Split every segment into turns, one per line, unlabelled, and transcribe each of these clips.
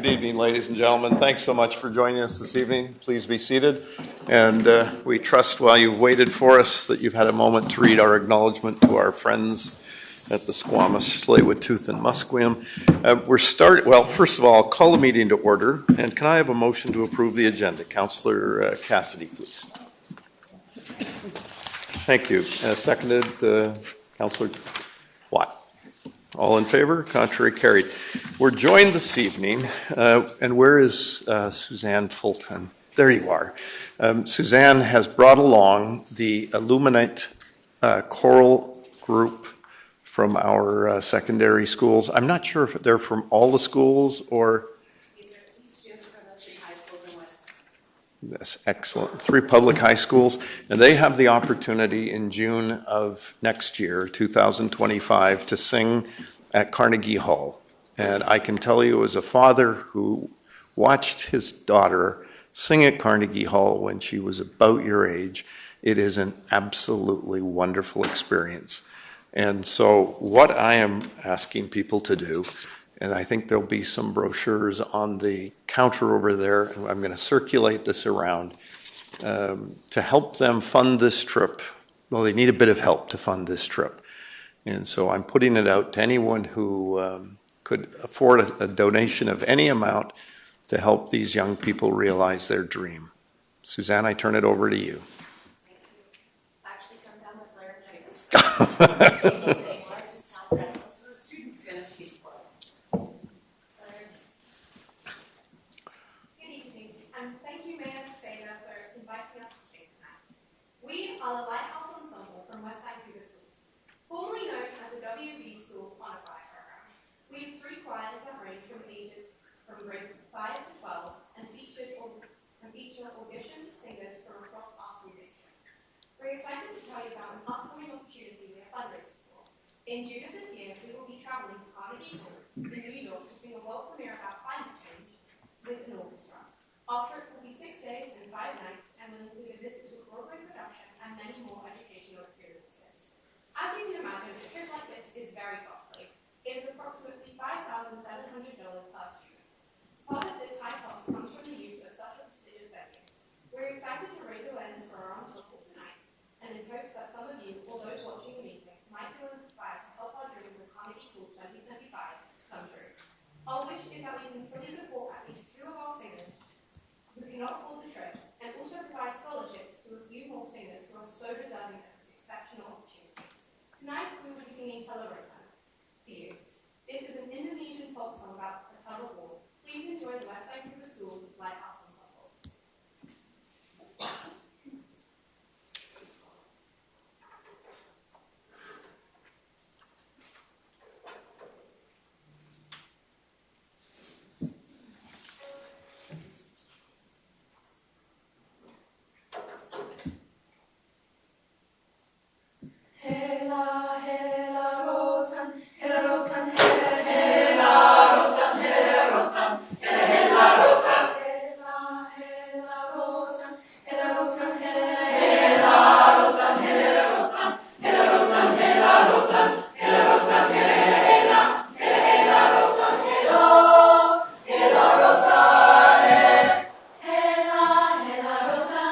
Good evening, ladies and gentlemen. Thanks so much for joining us this evening. Please be seated. And we trust while you've waited for us that you've had a moment to read our acknowledgement to our friends at the Squamish, Tsleil-Waututh, and Musqueam. Well, first of all, I'll call the meeting to order. And can I have a motion to approve the agenda? Councillor Cassidy, please. Thank you. Seconded, Councillor Watt. All in favor? Contrary carried. We're joined this evening, and where is Suzanne Fulton? There you are. Suzanne has brought along the Illuminate choral group from our secondary schools. I'm not sure if they're from all the schools or...
These students are from the 3 high schools in West.
That's excellent. 3 public high schools, and they have the opportunity in June of next year, 2025, to sing at Carnegie Hall. And I can tell you, as a father who watched his daughter sing at Carnegie Hall when she was about your age, it is an absolutely wonderful experience. And so what I am asking people to do, and I think there'll be some brochures on the counter over there, and I'm going to circulate this around to help them fund this trip. Well, they need a bit of help to fund this trip. And so I'm putting it out to anyone who could afford a donation of any amount to help these young people realize their dream. Suzanne, I turn it over to you.
Thank you. I actually come down with laryngitis. So the student's going to speak for it. Good evening, and thank you, Mayor Sager, for inviting us to sing tonight. We are the Lighthouse Ensemble from West Vancouver Schools, formerly known as the WV Schools Honor Choir Program. We have 3 choirs that range from ages from grade 5 to 12 and feature audition singers from across our school district. We're excited to tell you about an upcoming opportunity we are fundraising for. In June of this year, we will be traveling to Carnegie Hall in New York to sing a world premiere about climate change with an orchestra. Our trip will be 6 days and 5 nights and will include a visit to a Broadway production and many more educational experiences. As you can imagine, a trip like this is very costly. It is approximately $5,700 per student. Part of this high cost comes from the use of such a prestigious venue. We're excited to raise awareness for our ensemble tonight, and in hopes that some of you, or those watching the meeting, might feel inspired to help our dreams of Carnegie Hall 2025 come true. Our wish is that we can fully support at least 2 of our singers who cannot afford the trip, and also provide scholarships to a few more singers who are so deserving of this exceptional opportunity. Tonight, we will be singing Halarotan for you. This is an Indonesian folk song about a tug of war. Please enjoy the West Vancouver Schools Lighthouse Ensemble.
Hela, hela, rotan, hela, rotan, hela, hela, rotan, hela, rotan, hela, hela, rotan, hela, hela, rotan, hela, rotan, hela, hela, rotan, hela, rotan, hela, rotan, hela, rotan, hela, rotan, hela, hela, hela, hela, rotan, hela, hela, rotan, hela, hela, rotan,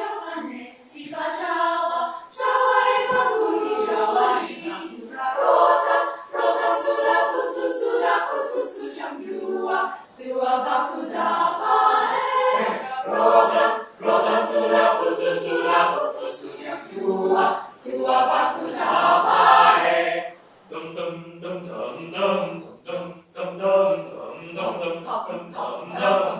rotan, si facciava. Dua bakudapa, rotan, rotan sulla putu sujam dua bakudapa, dum dum dum dum dum dum dum dum dum dum dum dum dum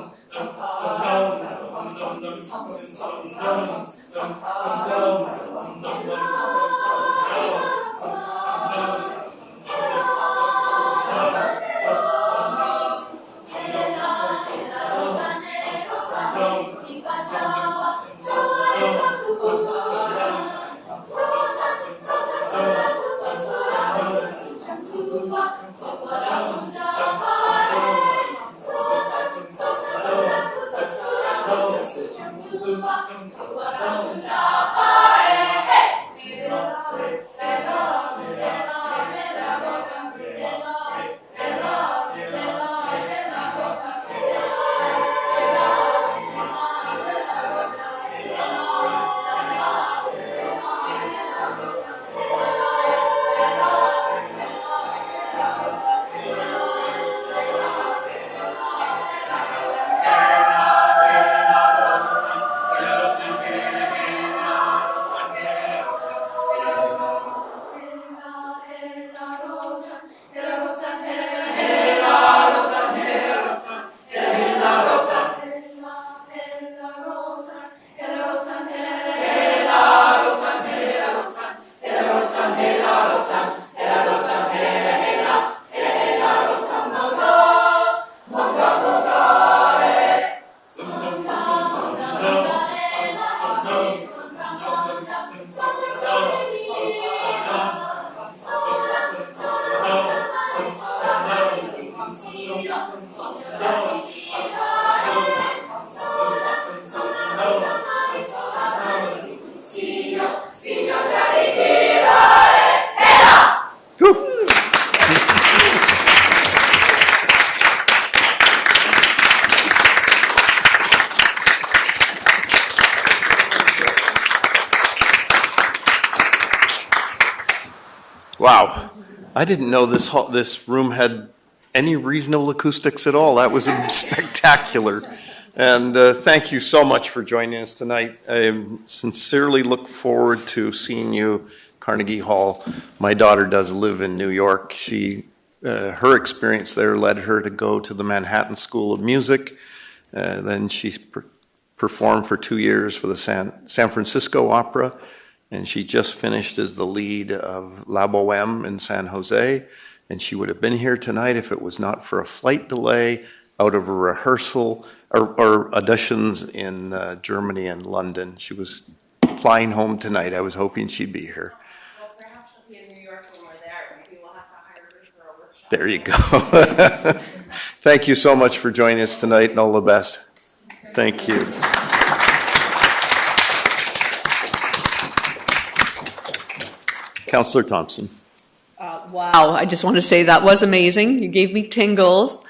Wow. I didn't know this room had any reasonable acoustics at all. That was spectacular. And thank you so much for joining us tonight. I sincerely look forward to seeing you Carnegie Hall. My daughter does live in New York. Her experience there led her to go to the Manhattan School of Music. Then she performed for 2 years for the San Francisco Opera, and she just finished as the lead of La Boheme in San Jose. And she would have been here tonight if it was not for a flight delay out of a rehearsal or auditions in Germany and London. She was flying home tonight. I was hoping she'd be here.
Well, perhaps she'll be in New York when we're there. Maybe we'll have to hire her for a workshop.
There you go. Thank you so much for joining us tonight, and all the best. Thank you. Councillor Thompson.
Wow, I just want to say that was amazing. You gave me tingles.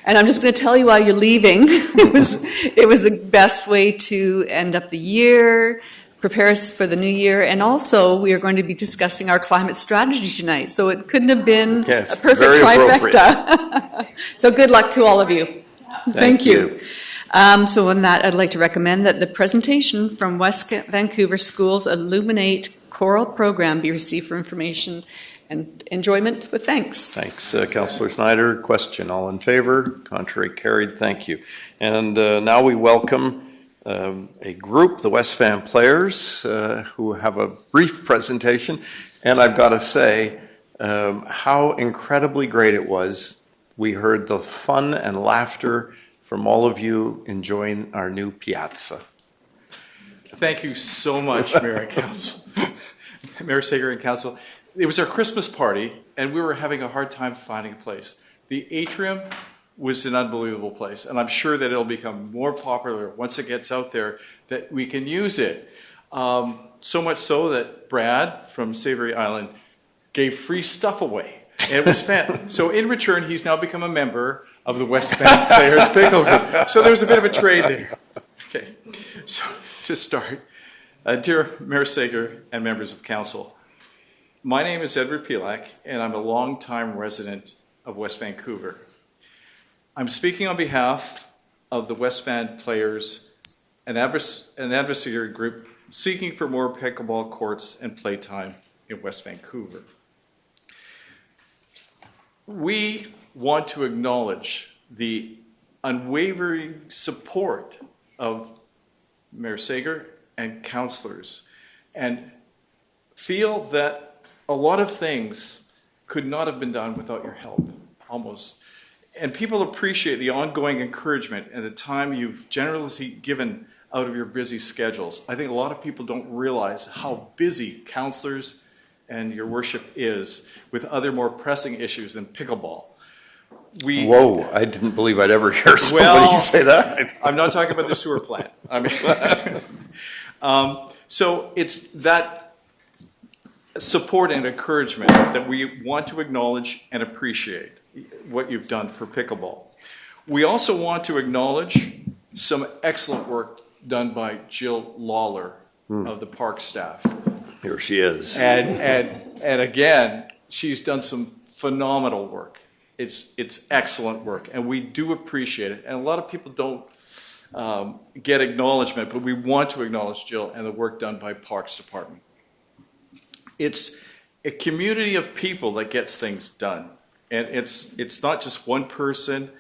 And I'm just going to tell you while you're leaving, it was the best way to end up the year, prepare us for the new year, and also we are going to be discussing our climate strategy tonight. So it couldn't have been
Yes,
a perfect
very
trifecta. So good luck to all of you. Thank you. So on that, I'd like to recommend that the presentation from West Vancouver Schools Illuminate Choral Program be received for information and enjoyment with thanks.
Thanks, Councillor Snyder. Question, all in favor? Contrary carried, thank you. And now we welcome a group, the West Van Players, who have a brief presentation. And I've got to say how incredibly great it was. We heard the fun and laughter from all of you enjoying our new piazza.
Thank you so much, Mayor and Council. Mayor Sager and Council. It was our Christmas party, and we were having a hard time finding a place. The atrium was an unbelievable place, and I'm sure that it'll become more popular once it gets out there that we can use it. So much so that Brad from Savory Island gave free stuff away, and it was fun. So in return, he's now become a member of the West Van Players Pickle Group. So there's a bit of a trade there. Okay, so to start, dear Mayor Sager and members of Council, my name is Edward Pilak, and I'm a longtime resident of West Vancouver. I'm speaking on behalf of the West Van Players, an adversary group seeking for more pickleball courts and playtime in West Vancouver. We want to acknowledge the unwavering support of Mayor Sager and councillors, and feel that a lot of things could not have been done without your help, almost. And people appreciate the ongoing encouragement and the time you've generously given out of your busy schedules. I think a lot of people don't realize how busy councillors and your worship is with other more pressing issues than pickleball.
Whoa, I didn't believe I'd ever hear somebody say that.
I'm not talking about the sewer plant. I mean, so it's that support and encouragement that we want to acknowledge and appreciate what you've done for pickleball. We also want to acknowledge some excellent work done by Jill Lawler of the park staff.
Here she is.
And again, she's done some phenomenal work. It's excellent work, and we do appreciate it. And a lot of people don't get acknowledgement, but we want to acknowledge Jill and the work done by Parks Department. It's a community of people that gets things done. And it's not just one person,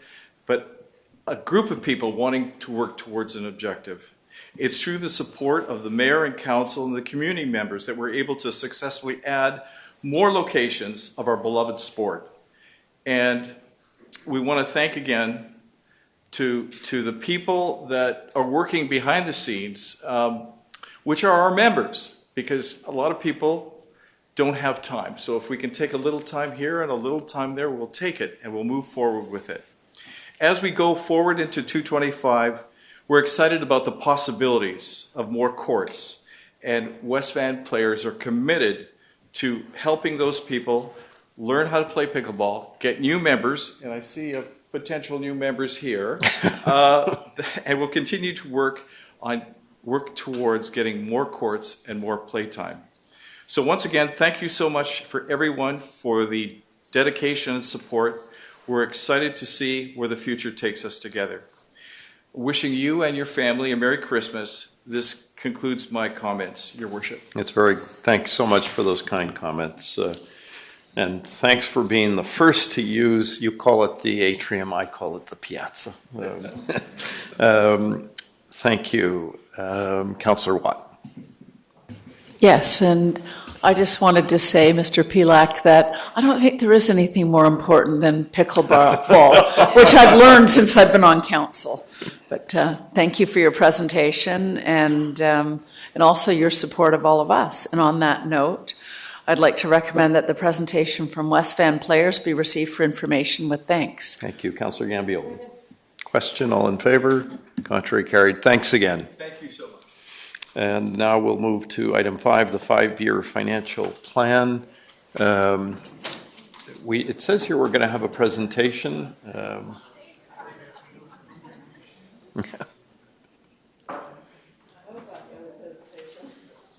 but a group of people wanting to work towards an objective. It's through the support of the mayor and council and the community members that we're able to successfully add more locations of our beloved sport. And we want to thank again to the people that are working behind the scenes, which are our members, because a lot of people don't have time. So if we can take a little time here and a little time there, we'll take it and we'll move forward with it. As we go forward into 225, we're excited about the possibilities of more courts, and West Van Players are committed to helping those people learn how to play pickleball, get new members, and I see potential new members here, and we'll continue to work towards getting more courts and more playtime. So once again, thank you so much for everyone for the dedication and support. We're excited to see where the future takes us together. Wishing you and your family a Merry Christmas. This concludes my comments, Your Worship.
Thanks so much for those kind comments. And thanks for being the first to use, you call it the atrium, I call it the piazza. Thank you. Councillor Watt.
Yes, and I just wanted to say, Mr. Pelak, that I don't think there is anything more important than pickleball, which I've learned since I've been on council. But thank you for your presentation and also your support of all of us. And on that note, I'd like to recommend that the presentation from West Van players be received for information with thanks.
Thank you. Councillor Gambill. Question, all in favor? Contrary carried. Thanks again.
Thank you so much.
And now we'll move to item 5, the 5-year financial plan. It says here we're going to have a presentation.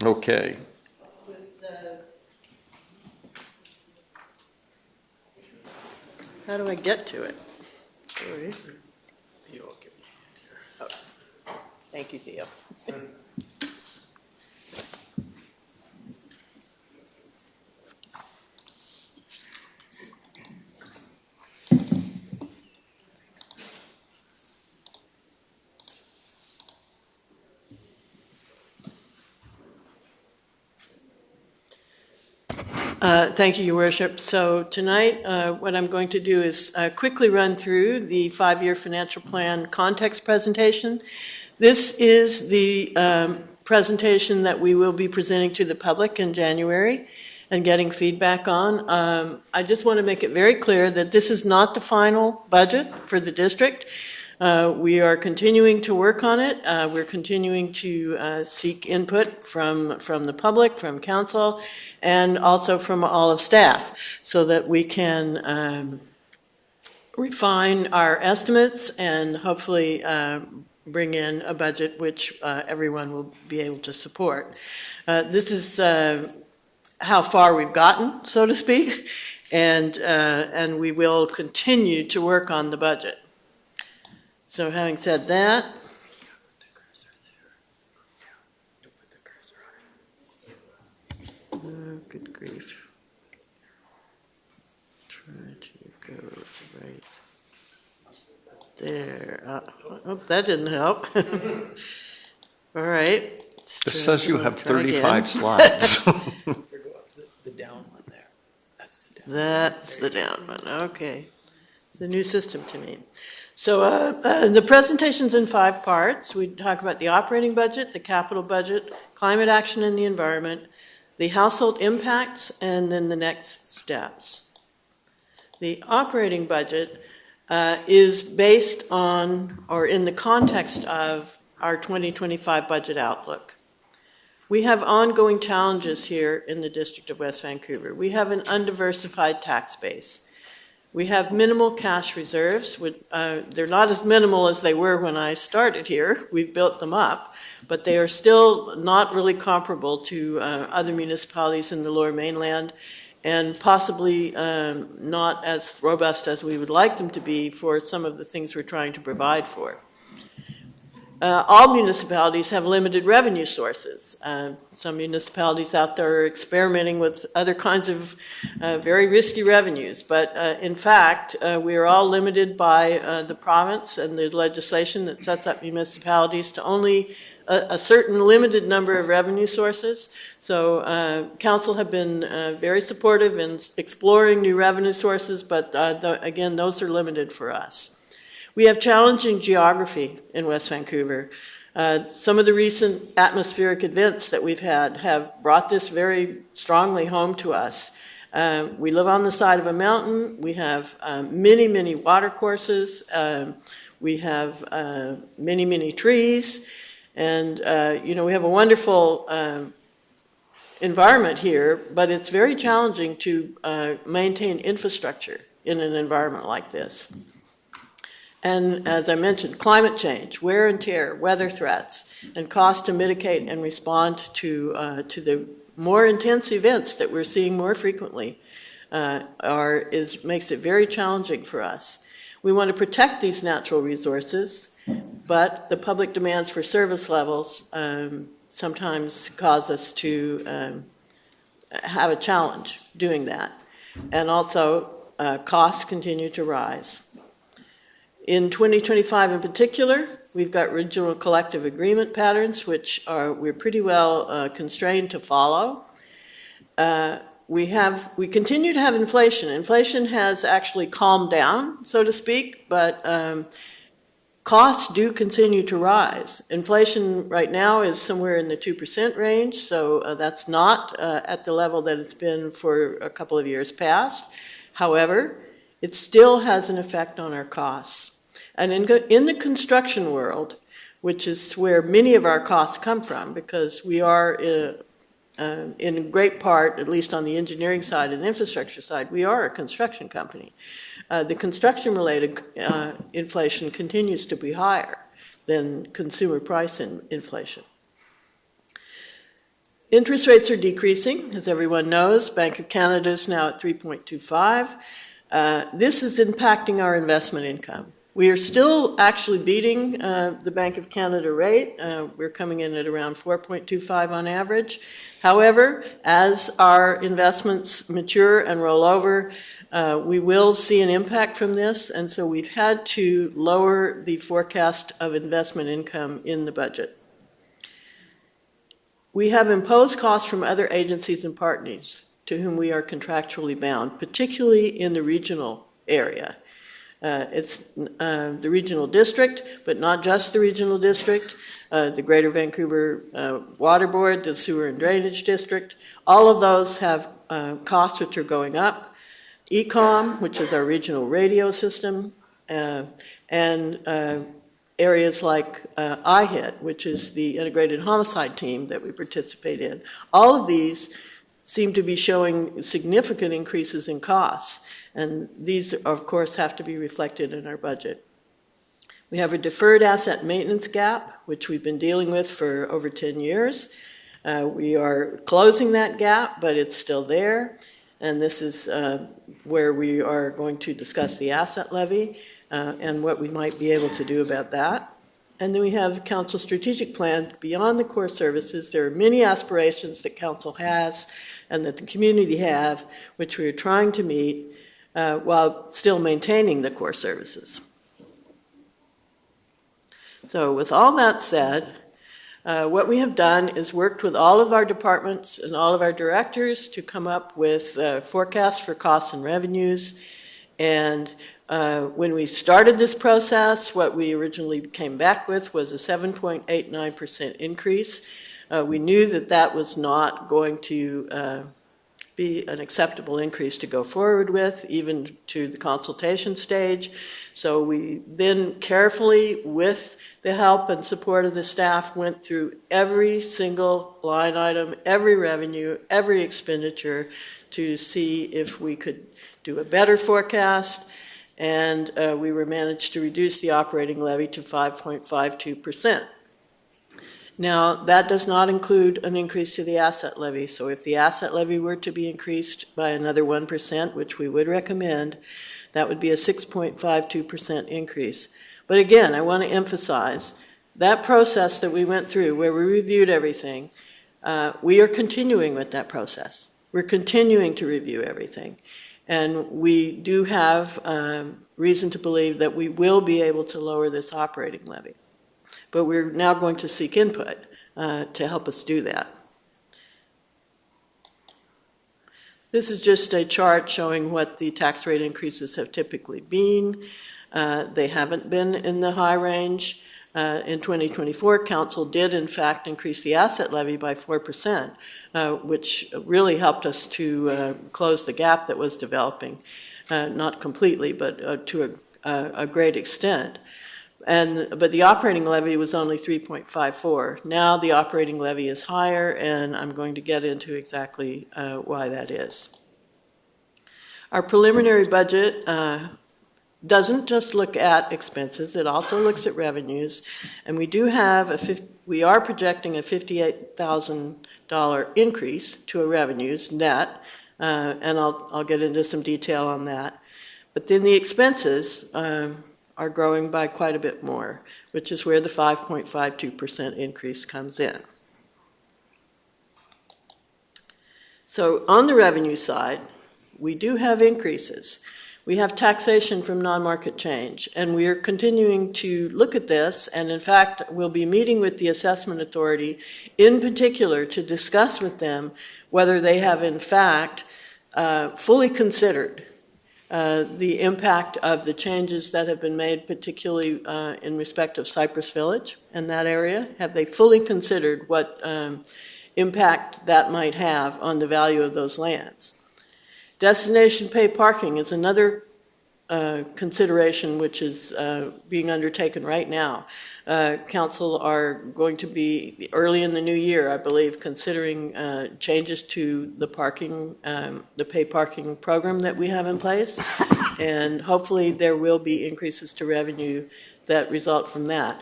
Okay.
How do I get to it? Oh. Thank you, Theo. Thank you, Your Worship. So tonight, what I'm going to do is quickly run through the 5-year financial plan context presentation. This is the presentation that we will be presenting to the public in January and getting feedback on. I just want to make it very clear that this is not the final budget for the district. We are continuing to work on it. We're continuing to seek input from the public, from council, and also from all of staff so that we can refine our estimates and hopefully bring in a budget which everyone will be able to support. This is how far we've gotten, so to speak, and we will continue to work on the budget. So having said that, oh, good grief. Try to go right there. Oh, that didn't help. All right.
It says you have
Try again.
35 slides.
The down one there. That's the down.
That's the down one. Okay. It's a new system to me. So the presentation's in 5 parts. We talk about the operating budget, the capital budget, climate action and the environment, the household impacts, and then the next steps. The operating budget is based on, or in the context of, our 2025 budget outlook. We have ongoing challenges here in the District of West Vancouver. We have an undiversified tax base. We have minimal cash reserves. They're not as minimal as they were when I started here. We've built them up, but they are still not really comparable to other municipalities in the Lower Mainland, and possibly not as robust as we would like them to be for some of the things we're trying to provide for. All municipalities have limited revenue sources. Some municipalities out there are experimenting with other kinds of very risky revenues, but in fact, we are all limited by the province and the legislation that sets up municipalities to only a certain limited number of revenue sources. So council have been very supportive in exploring new revenue sources, but again, those are limited for us. We have challenging geography in West Vancouver. Some of the recent atmospheric events that we've had have brought this very strongly home to us. We live on the side of a mountain. We have many, many water courses. We have many, many trees. And, we have a wonderful environment here, but it's very challenging to maintain infrastructure in an environment like this. And as I mentioned, climate change, wear and tear, weather threats, and cost to mitigate and respond to the more intense events that we're seeing more frequently makes it very challenging for us. We want to protect these natural resources, but the public demands for service levels sometimes cause us to have a challenge doing that. And also, costs continue to rise. In 2025 in particular, we've got regional collective agreement patterns, which we're pretty well constrained to follow. We continue to have inflation. Inflation has actually calmed down, so to speak, but costs do continue to rise. Inflation right now is somewhere in the 2% range, so that's not at the level that it's been for a couple of years past. However, it still has an effect on our costs. And in the construction world, which is where many of our costs come from, because we are in great part, at least on the engineering side and infrastructure side, we are a construction company. The construction-related inflation continues to be higher than consumer price inflation. Interest rates are decreasing, as everyone knows. Bank of Canada is now at 3.25. This is impacting our investment income. We are still actually beating the Bank of Canada rate. We're coming in at around 4.25 on average. However, as our investments mature and roll over, we will see an impact from this, and so we've had to lower the forecast of investment income in the budget. We have imposed costs from other agencies and partners to whom we are contractually bound, particularly in the regional area. It's the regional district, but not just the regional district, the Greater Vancouver Water Board, the Sewer and Drainage District. All of those have costs which are going up. ECOM, which is our regional radio system, and areas like IHIT, which is the integrated homicide team that we participate in. All of these seem to be showing significant increases in costs. And these, of course, have to be reflected in our budget. We have a deferred asset maintenance gap, which we've been dealing with for over 10 years. We are closing that gap, but it's still there. And this is where we are going to discuss the asset levy and what we might be able to do about that. And then we have Council strategic plan beyond the core services. There are many aspirations that Council has and that the community have, which we are trying to meet while still maintaining the core services. So with all that said, what we have done is worked with all of our departments and all of our directors to come up with forecasts for costs and revenues. And when we started this process, what we originally came back with was a 7.89% increase. We knew that that was not going to be an acceptable increase to go forward with, even to the consultation stage. So we then carefully, with the help and support of the staff, went through every single line item, every revenue, every expenditure to see if we could do a better forecast. And we were managed to reduce the operating levy to 5.52%. Now, that does not include an increase to the asset levy. So if the asset levy were to be increased by another 1%, which we would recommend, that would be a 6.52% increase. But again, I want to emphasize that process that we went through where we reviewed everything, we are continuing with that process. We're continuing to review everything. And we do have reason to believe that we will be able to lower this operating levy. But we're now going to seek input to help us do that. This is just a chart showing what the tax rate increases have typically been. They haven't been in the high range. In 2024, Council did, in fact, increase the asset levy by 4%, which really helped us to close the gap that was developing, not completely, but to a great extent. But the operating levy was only 3.54. Now the operating levy is higher, and I'm going to get into exactly why that is. Our preliminary budget doesn't just look at expenses, it also looks at revenues. And we are projecting a $58,000 increase to our revenues net, and I'll get into some detail on that. But then the expenses are growing by quite a bit more, which is where the 5.52% increase comes in. So on the revenue side, we do have increases. We have taxation from non-market change, and we are continuing to look at this, and in fact, we'll be meeting with the Assessment Authority in particular to discuss with them whether they have in fact fully considered the impact of the changes that have been made, particularly in respect of Cypress Village and that area. Have they fully considered what impact that might have on the value of those lands? Destination pay parking is another consideration which is being undertaken right now. Council are going to be, early in the new year, I believe, considering changes to the parking, the pay parking program that we have in place. And hopefully there will be increases to revenue that result from that.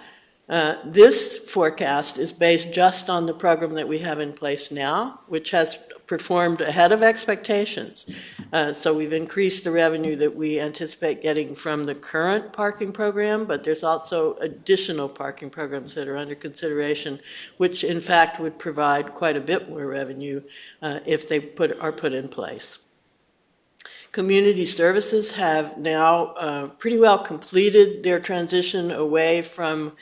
This forecast is based just on the program that we have in place now, which has performed ahead of expectations. So we've increased the revenue that we anticipate getting from the current parking program, but there's also additional parking programs that are under consideration, which in fact would provide quite a bit more revenue if they are put in place. Community services have now pretty well completed their transition away from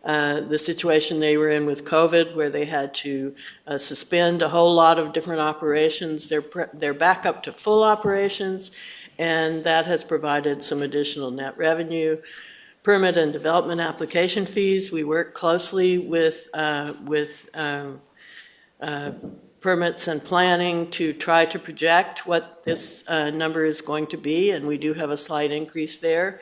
the situation they were in with COVID, where they had to suspend a whole lot of different operations. They're back up to full operations, and that has provided some additional net revenue. Permit and development application fees, we work closely with permits and planning to try to project what this number is going to be, and we do have a slight increase there.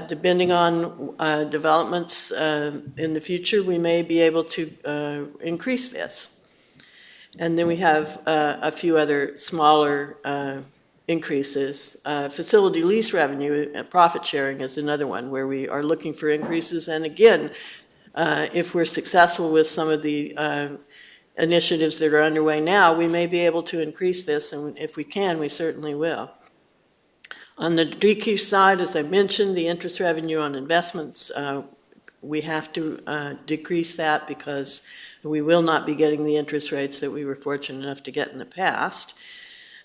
Depending on developments in the future, we may be able to increase this. And then we have a few other smaller increases. Facility lease revenue, profit sharing is another one where we are looking for increases. And again, if we're successful with some of the initiatives that are underway now, we may be able to increase this, and if we can, we certainly will. On the decrease side, as I mentioned, the interest revenue on investments, we have to decrease that because we will not be getting the interest rates that we were fortunate enough to get in the past.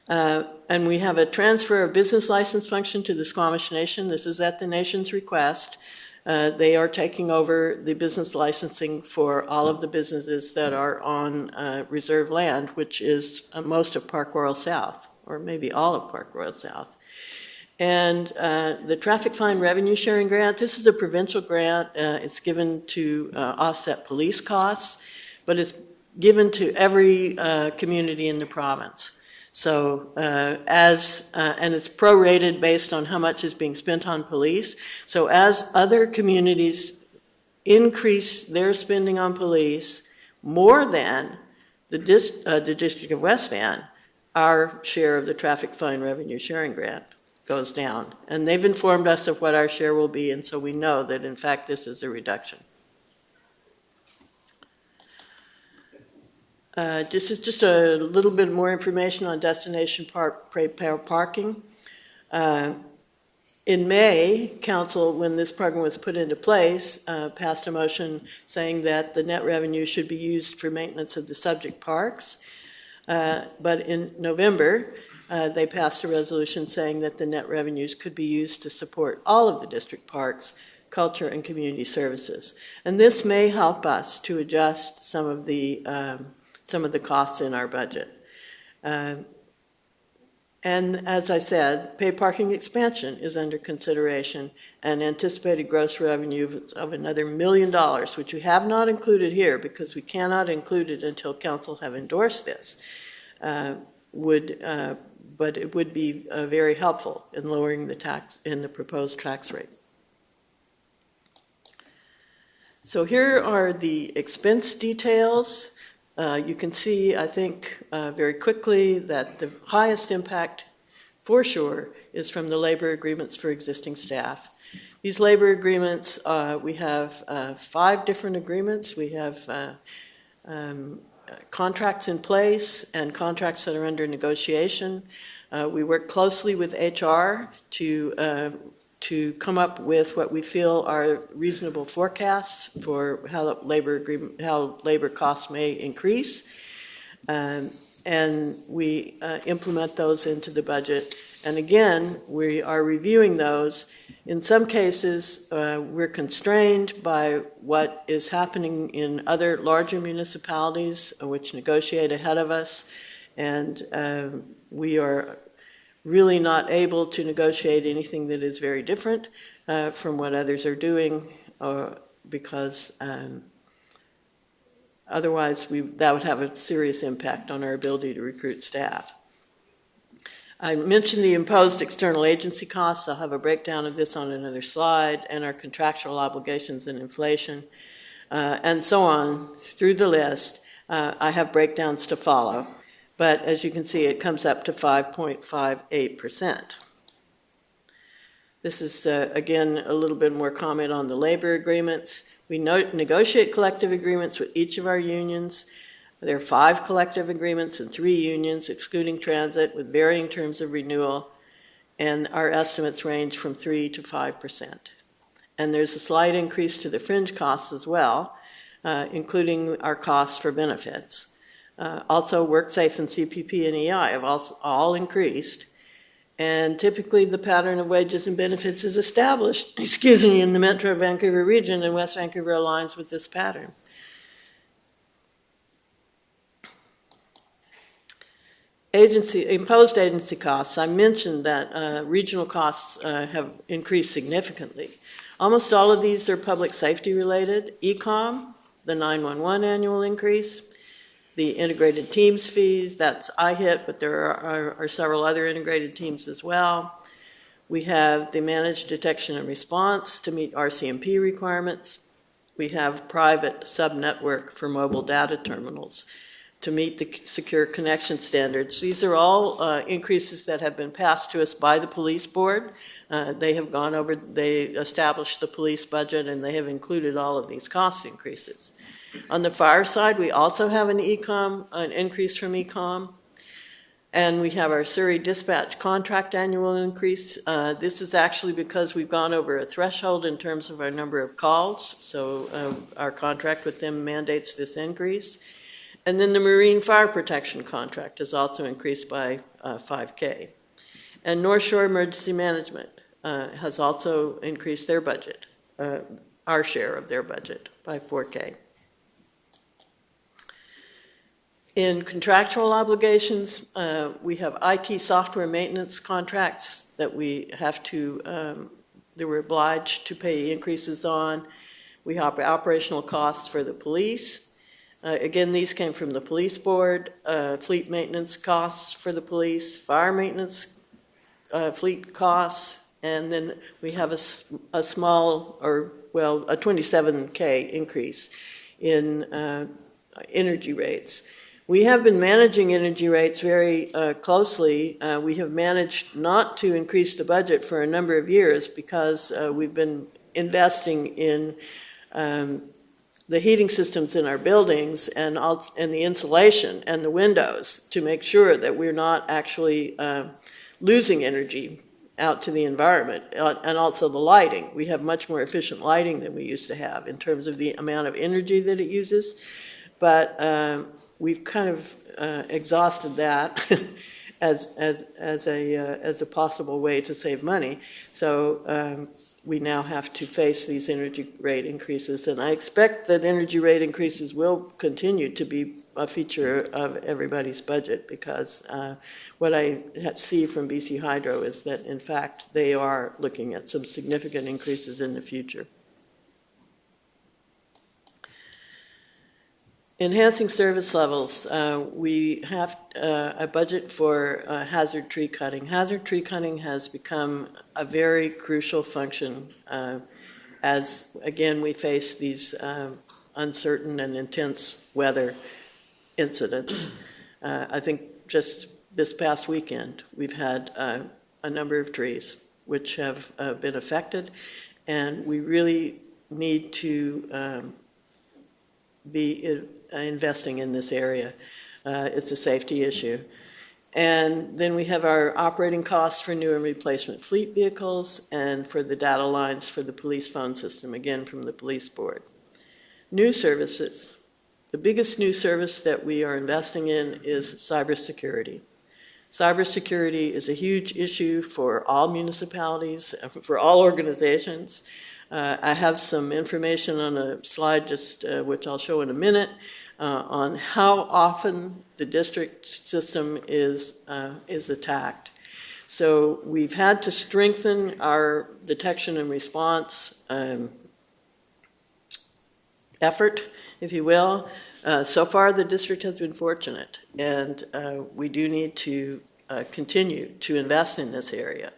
And we have a transfer of business license function to the Squamish Nation. This is at the nation's request. They are taking over the business licensing for all of the businesses that are on reserve land, which is most of Park Royal South, or maybe all of Park Royal South. And the traffic fine revenue sharing grant, this is a provincial grant. It's given to offset police costs, but it's given to every community in the province. So and it's prorated based on how much is being spent on police. So as other communities increase their spending on police more than the District of West Van, our share of the traffic fine revenue sharing grant goes down. And they've informed us of what our share will be, and so we know that in fact this is a reduction. This is just a little bit more information on destination parking. In May, Council, when this program was put into place, passed a motion saying that the net revenue should be used for maintenance of the subject parks. But in November, they passed a resolution saying that the net revenues could be used to support all of the district parks, culture, and community services. And this may help us to adjust some of the costs in our budget. And as I said, pay parking expansion is under consideration, and anticipated gross revenue of another $1 million, which we have not included here because we cannot include it until Council have endorsed this, but it would be very helpful in lowering the tax in the proposed tax rate. So here are the expense details. You can see, I think, very quickly that the highest impact for sure, is from the labor agreements for existing staff. These labor agreements, we have 5 different agreements. We have contracts in place and contracts that are under negotiation. We work closely with HR to come up with what we feel are reasonable forecasts for how labor costs may increase. And we implement those into the budget. And again, we are reviewing those. In some cases, we're constrained by what is happening in other larger municipalities which negotiate ahead of us. And we are really not able to negotiate anything that is very different from what others are doing because otherwise that would have a serious impact on our ability to recruit staff. I mentioned the imposed external agency costs. I'll have a breakdown of this on another slide, and our contractual obligations and inflation, and so on through the list. I have breakdowns to follow, but as you can see, it comes up to 5.58%. This is, again, a little bit more comment on the labor agreements. We negotiate collective agreements with each of our unions. There are 5 collective agreements and 3 unions, excluding transit, with varying terms of renewal, and our estimates range from 3 to 5%. And there's a slight increase to the fringe costs as well, including our costs for benefits. Also, WorkSafe and CPP and EI have also all increased, and typically the pattern of wages and benefits is established, in the Metro Vancouver region, and West Vancouver aligns with this pattern. Imposed agency costs. I mentioned that regional costs have increased significantly. Almost all of these are public safety related. ECOM, the 911 annual increase, the integrated teams fees, that's IHIT, but there are several other integrated teams as well. We have the managed detection and response to meet RCMP requirements. We have private sub-network for mobile data terminals to meet the secure connection standards. These are all increases that have been passed to us by the police board. They have gone over, they established the police budget, and they have included all of these cost increases. On the fire side, we also have an increase from ECOM, and we have our Surrey Dispatch contract annual increase. This is actually because we've gone over a threshold in terms of our number of calls, so our contract with them mandates this increase. And then the Marine Fire Protection contract has also increased by $5,000. And North Shore Emergency Management has also increased their budget, our share of their budget, by $4,000. In contractual obligations, we have IT software maintenance contracts that we have to, that we're obliged to pay increases on. We have operational costs for the police. Again, these came from the police board, fleet maintenance costs for the police, fire maintenance fleet costs, and then we have a small, or well, a $27,000 increase in energy rates. We have been managing energy rates very closely. We have managed not to increase the budget for a number of years because we've been investing in the heating systems in our buildings and the insulation and the windows to make sure that we're not actually losing energy out to the environment, and also the lighting. We have much more efficient lighting than we used to have in terms of the amount of energy that it uses, but we've kind of exhausted that as a possible way to save money. So we now have to face these energy rate increases, and I expect that energy rate increases will continue to be a feature of everybody's budget, because what I see from BC Hydro is that, in fact, they are looking at some significant increases in the future. Enhancing service levels. We have a budget for hazard tree cutting. Hazard tree cutting has become a very crucial function as, again, we face these uncertain and intense weather incidents. I think just this past weekend, we've had a number of trees which have been affected, and we really need to be investing in this area. It's a safety issue. And then we have our operating costs for new and replacement fleet vehicles and for the data lines for the police phone system, again from the police board. New services. The biggest new service that we are investing in is cybersecurity. Cybersecurity is a huge issue for all municipalities, for all organizations. I have some information on a slide just which I'll show in a minute on how often the district system is attacked. So we've had to strengthen our detection and response effort, if you will. So far, the district has been fortunate, and we do need to continue to invest in this area.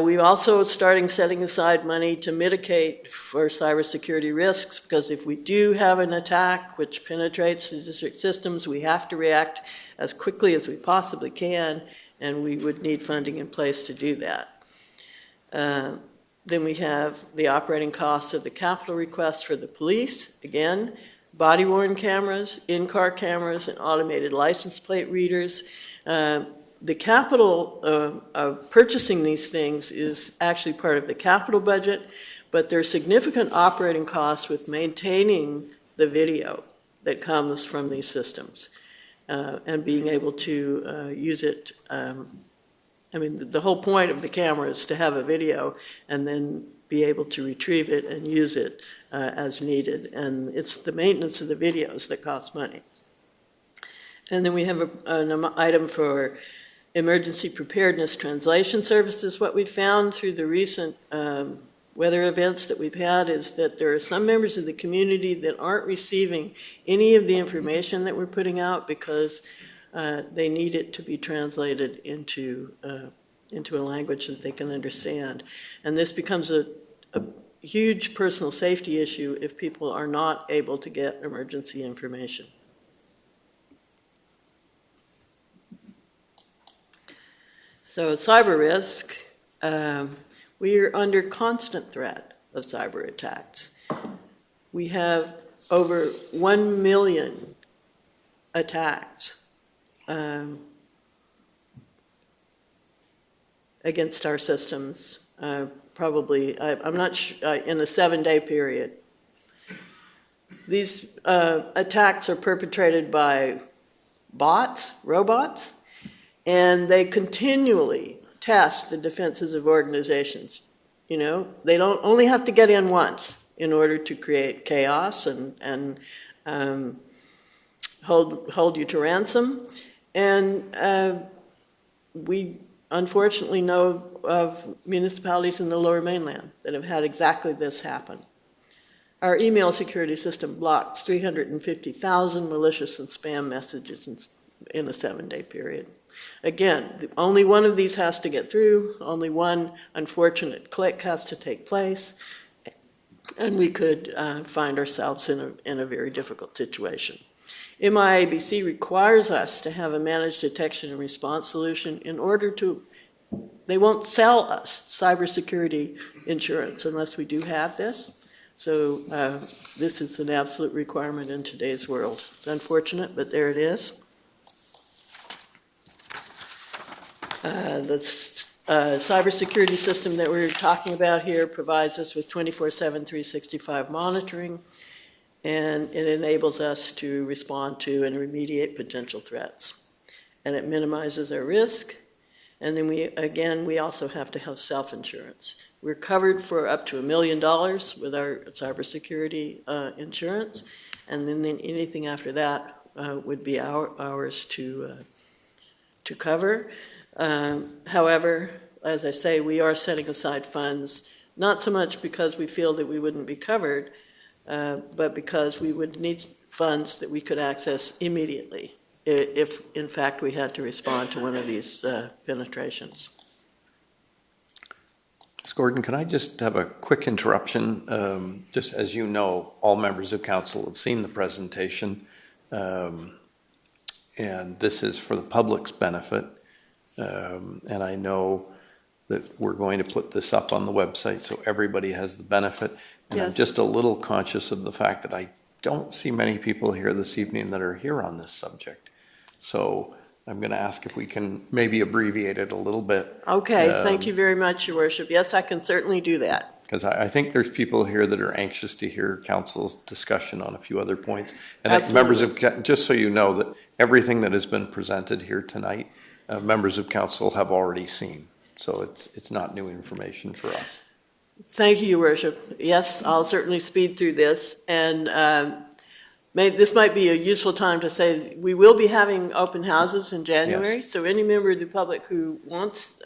We've also starting setting aside money to mitigate for cybersecurity risks, because if we do have an attack which penetrates the district systems, we have to react as quickly as we possibly can, and we would need funding in place to do that. Then we have the operating costs of the capital requests for the police, again, body-worn cameras, in-car cameras, and automated license plate readers. The capital of purchasing these things is actually part of the capital budget, but there are significant operating costs with maintaining the video that comes from these systems and being able to use it. I mean, the whole point of the camera is to have a video and then be able to retrieve it and use it as needed. And it's the maintenance of the videos that costs money. And then we have an item for emergency preparedness translation services. What we've found through the recent weather events that we've had is that there are some members of the community that aren't receiving any of the information that we're putting out because they need it to be translated into a language that they can understand. And this becomes a huge personal safety issue if people are not able to get emergency information. So cyber risk, we are under constant threat of cyber attacks. We have over 1 million attacks against our systems, probably, I'm not sure, in a 7-day period. These attacks are perpetrated by bots, robots, and they continually test the defenses of organizations. You know, they don't only have to get in once in order to create chaos and hold you to ransom. And we unfortunately know of municipalities in the Lower Mainland that have had exactly this happen. Our email security system blocks 350,000 malicious and spam messages in a 7-day period. Again, only one of these has to get through, only one unfortunate click has to take place, and we could find ourselves in a very difficult situation. MIABC requires us to have a managed detection and response solution in order to, they won't sell us cybersecurity insurance unless we do have this. So this is an absolute requirement in today's world. It's unfortunate, but there it is. The cybersecurity system that we're talking about here provides us with 24/7, 365 monitoring, and it enables us to respond to and remediate potential threats. And it minimizes our risk. And then we also have to have self-insurance. We're covered for up to $1 million with our cybersecurity insurance, and then anything after that would be ours to cover. However, as I say, we are setting aside funds, not so much because we feel that we wouldn't be covered, but because we would need funds that we could access immediately if, in fact, we had to respond to one of these penetrations.
Ms. Gordon, can I just have a quick interruption? Just as you know, all members of council have seen the presentation. and this is for the public's benefit. And I know that we're going to put this up on the website so everybody has the benefit. And I'm
Yes.
just a little conscious of the fact that I don't see many people here this evening that are here on this subject. So I'm going to ask if we can maybe abbreviate it a little bit.
Okay, thank you very much, Your Worship. Yes, I can certainly do that.
Because I think there's people here that are anxious to hear council's discussion on a few other points. And that members of, just so you know, that everything that has been presented here tonight, members of council have already seen. So it's not new information for us.
Thank you, Your Worship. Yes, I'll certainly speed through this. And this might be a useful time to say we will be having open houses in January.
Yes.
So any member of the public who wants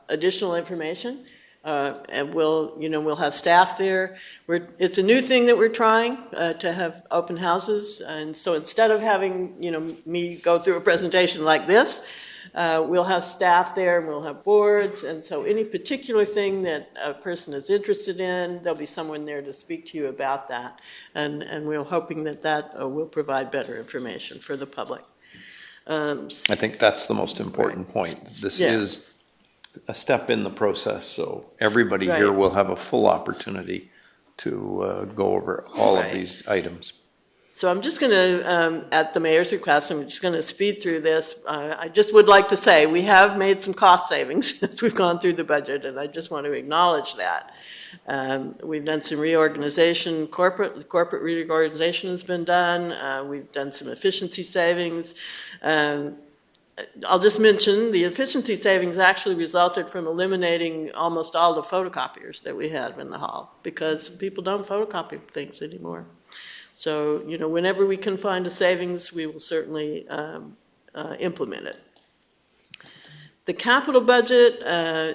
additional information, and we'll have staff there. It's a new thing that we're trying to have open houses. And so instead of having, me go through a presentation like this, we'll have staff there and we'll have boards. And so any particular thing that a person is interested in, there'll be someone there to speak to you about that. And we're hoping that will provide better information for the public.
I think that's the most important point. This
Yeah.
is a step in the process, so everybody here
Right.
will have a full opportunity to go over all of
Right.
these items.
So I'm just going to, at the mayor's request, I'm just going to speed through this. I just would like to say we have made some cost savings as we've gone through the budget, and I just want to acknowledge that. We've done some reorganization, corporate reorganization has been done. We've done some efficiency savings. I'll just mention the efficiency savings actually resulted from eliminating almost all the photocopiers that we have in the hall because people don't photocopy things anymore. So, whenever we can find a savings, we will certainly implement it. The capital budget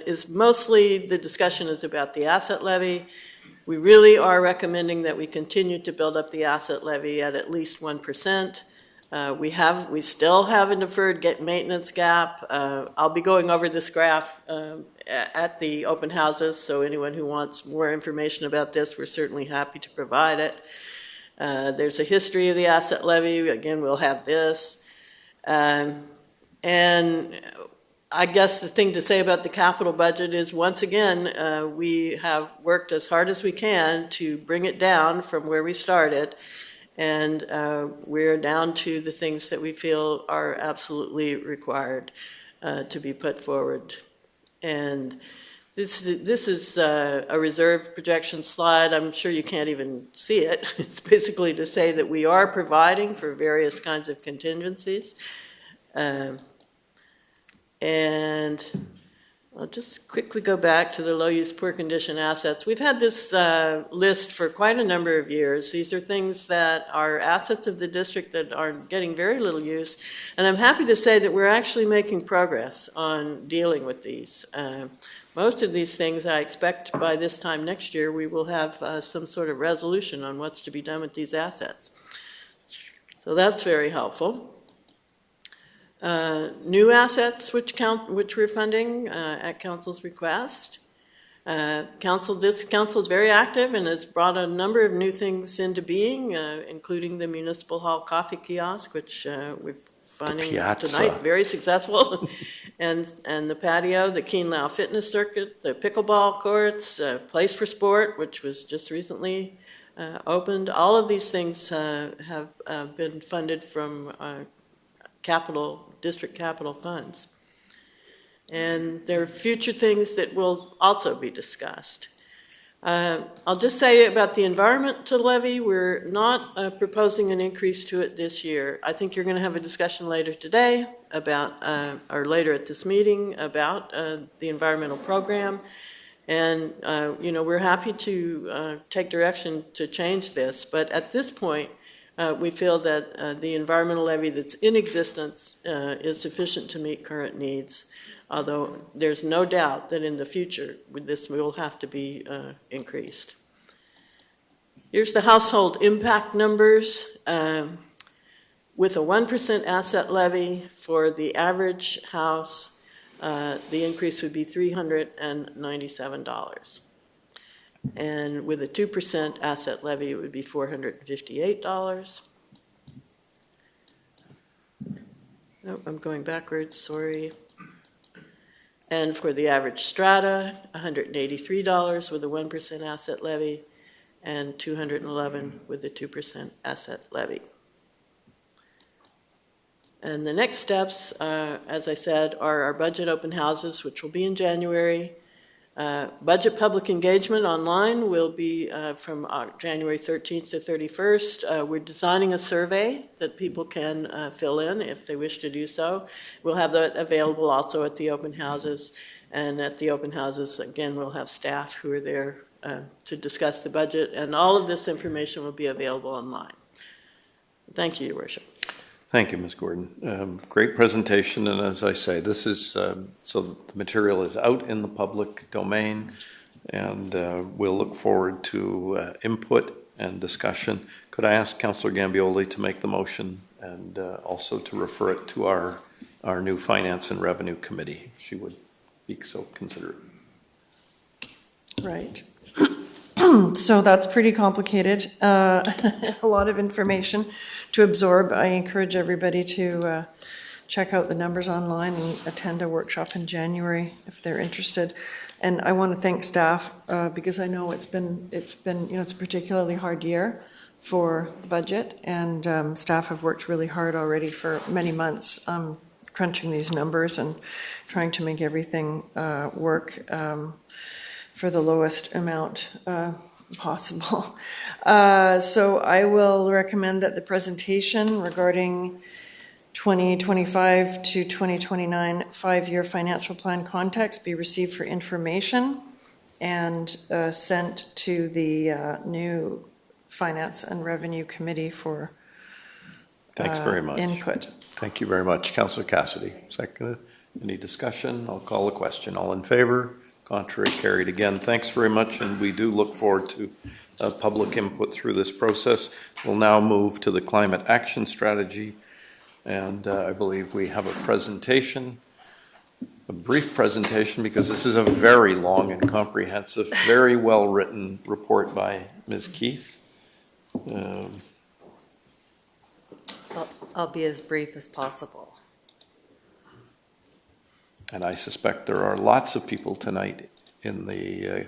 is mostly, the discussion is about the asset levy. We really are recommending that we continue to build up the asset levy at least 1%. We still have a deferred maintenance gap. I'll be going over this graph at the open houses, so anyone who wants more information about this, we're certainly happy to provide it. There's a history of the asset levy. Again, we'll have this. And I guess the thing to say about the capital budget is, once again, we have worked as hard as we can to bring it down from where we started. And we're down to the things that we feel are absolutely required to be put forward. And this is a reserve projection slide. I'm sure you can't even see it. It's basically to say that we are providing for various kinds of contingencies. And I'll just quickly go back to the low-use, poor-condition assets. We've had this list for quite a number of years. These are things that are assets of the district that are getting very little use. And I'm happy to say that we're actually making progress on dealing with these. Most of these things, I expect by this time next year, we will have some sort of resolution on what's to be done with these assets. So that's very helpful. New assets which we're funding at council's request. This council is very active and has brought a number of new things into being, including the Municipal Hall coffee kiosk, which we're finding tonight very successful, and the patio, the Keen Lao Fitness Circuit, the pickleball courts, Place for Sport, which was just recently opened. All of these things have been funded from district capital funds. And there are future things that will also be discussed. I'll just say about the environmental levy, we're not proposing an increase to it this year. I think you're going to have a discussion later today about, or later at this meeting, about the environmental program. And, we're happy to take direction to change this. But at this point, we feel that the environmental levy that's in existence is sufficient to meet current needs, although there's no doubt that in the future this will have to be increased. Here's the household impact numbers. With a 1% asset levy for the average house, the increase would be $397. And with a 2% asset levy, it would be $458. Nope, I'm going backwards, sorry. And for the average strata, $183 with a 1% asset levy and $211 with a 2% asset levy. And the next steps, as I said, are our budget open houses, which will be in January. Budget public engagement online will be from January 13th to 31st. We're designing a survey that people can fill in if they wish to do so. We'll have that available also at the open houses. And at the open houses, again, we'll have staff who are there to discuss the budget. And all of this information will be available online. Thank you, Your Worship.
Thank you, Ms. Gordon. Great presentation, and as I say, this is so the material is out in the public domain, and we'll look forward to input and discussion. Could I ask Councillor Gambioli to make the motion and also to refer it to our new Finance and Revenue Committee, if she would be so considerate?
Right. So that's pretty complicated, a lot of information to absorb. I encourage everybody to check out the numbers online and attend a workshop in January if they're interested. And I want to thank staff because I know it's been it's a particularly hard year for the budget, and staff have worked really hard already for many months crunching these numbers and trying to make everything work for the lowest amount possible. So I will recommend that the presentation regarding 2025 to 2029 5-year financial plan context be received for information and sent to the new Finance and Revenue Committee for
Thanks very much.
Input.
Thank you very much. Councillor Cassidy, seconded. Any discussion? I'll call the question. All in favor? Contrary, carried again. Thanks very much, and we do look forward to public input through this process. We'll now move to the climate action strategy, and I believe we have a presentation, a brief presentation, because this is a very long and comprehensive, very well-written report by Ms. Keith.
I'll be as brief as possible.
And I suspect there are lots of people tonight in the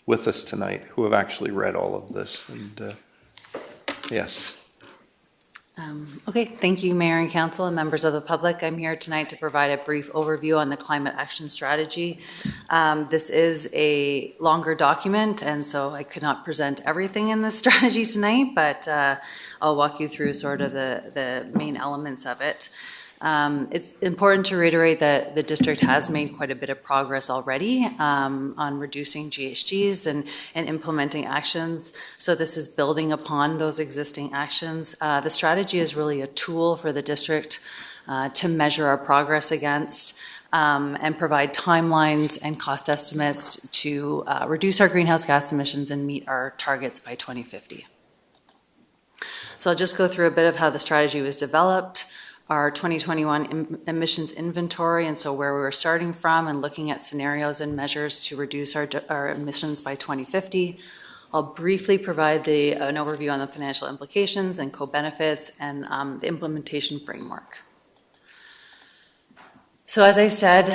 with us tonight who have actually read all of this. And yes.
Okay, thank you, Mayor and Council and members of the public. I'm here tonight to provide a brief overview on the climate action strategy. This is a longer document, and so I could not present everything in this strategy tonight, but I'll walk you through sort of the main elements of it. It's important to reiterate that the district has made quite a bit of progress already on reducing GHGs and implementing actions. So this is building upon those existing actions. The strategy is really a tool for the district to measure our progress against and provide timelines and cost estimates to reduce our greenhouse gas emissions and meet our targets by 2050. So I'll just go through a bit of how the strategy was developed, our 2021 emissions inventory, and so where we were starting from and looking at scenarios and measures to reduce our emissions by 2050. I'll briefly provide an overview on the financial implications and co-benefits and the implementation framework. So as I said,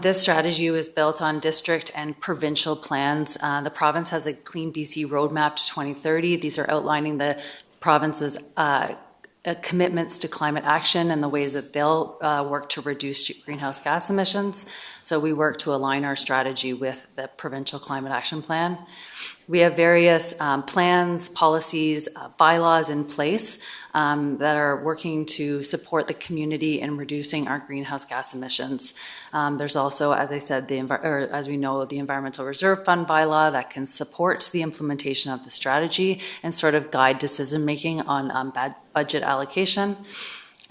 this strategy was built on district and provincial plans. The province has a Clean BC roadmap to 2030. These are outlining the province's commitments to climate action and the ways that they'll work to reduce greenhouse gas emissions. So we work to align our strategy with the provincial climate action plan. We have various plans, policies, bylaws in place that are working to support the community in reducing our greenhouse gas emissions. There's also, as I said, as we know, the Environmental Reserve Fund bylaw that can support the implementation of the strategy and sort of guide decision-making on budget allocation.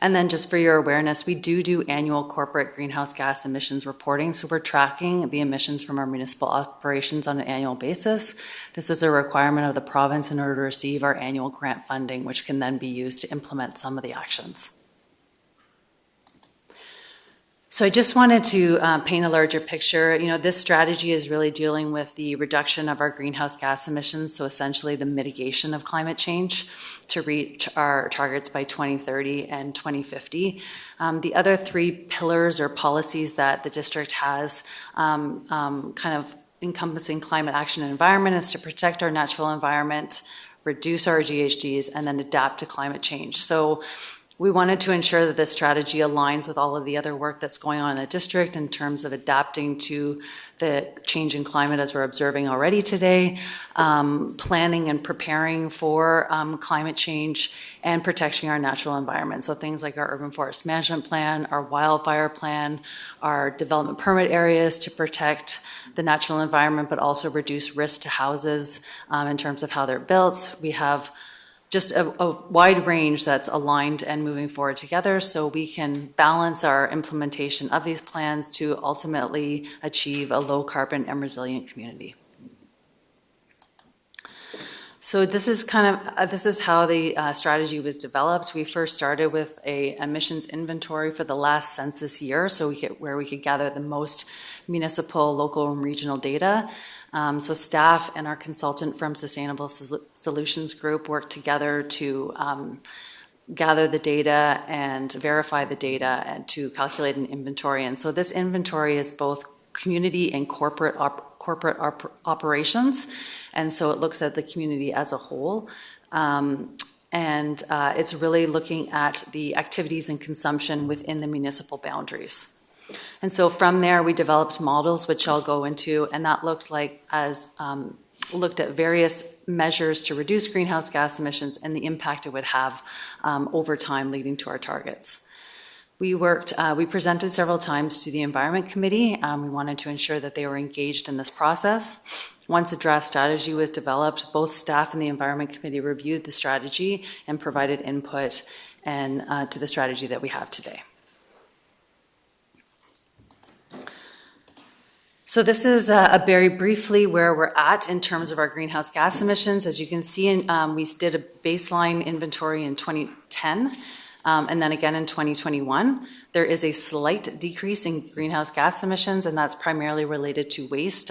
And then just for your awareness, we do annual corporate greenhouse gas emissions reporting. So we're tracking the emissions from our municipal operations on an annual basis. This is a requirement of the province in order to receive our annual grant funding, which can then be used to implement some of the actions. So I just wanted to paint a larger picture. You know, this strategy is really dealing with the reduction of our greenhouse gas emissions, so essentially the mitigation of climate change to reach our targets by 2030 and 2050. The other three pillars or policies that the district has kind of encompassing climate action and environment is to protect our natural environment, reduce our GHGs, and then adapt to climate change. So we wanted to ensure that this strategy aligns with all of the other work that's going on in the district in terms of adapting to the change in climate as we're observing already today, planning and preparing for climate change, and protecting our natural environment. So things like our urban forest management plan, our wildfire plan, our development permit areas to protect the natural environment, but also reduce risk to houses in terms of how they're built. We have just a wide range that's aligned and moving forward together so we can balance our implementation of these plans to ultimately achieve a low carbon and resilient community. So this is how the strategy was developed. We first started with a emissions inventory for the last census year, so where we could gather the most municipal, local, and regional data. So staff and our consultant from Sustainable Solutions Group worked together to gather the data and verify the data and to calculate an inventory. And so this inventory is both community and corporate operations. And so it looks at the community as a whole. And it's really looking at the activities and consumption within the municipal boundaries. And so from there, we developed models, which I'll go into, and that looked at various measures to reduce greenhouse gas emissions and the impact it would have over time leading to our targets. We presented several times to the Environment Committee. We wanted to ensure that they were engaged in this process. Once a draft strategy was developed, both staff and the Environment Committee reviewed the strategy and provided input to the strategy that we have today. So this is very briefly where we're at in terms of our greenhouse gas emissions. As you can see, we did a baseline inventory in 2010, and then again in 2021. There is a slight decrease in greenhouse gas emissions, and that's primarily related to waste.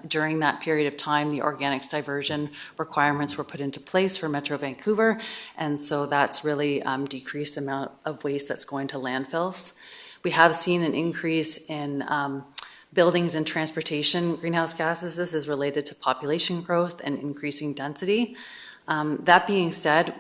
During that period of time, the organics diversion requirements were put into place for Metro Vancouver, and so that's really decreased the amount of waste that's going to landfills. We have seen an increase in buildings and transportation greenhouse gases. This is related to population growth and increasing density. That being said,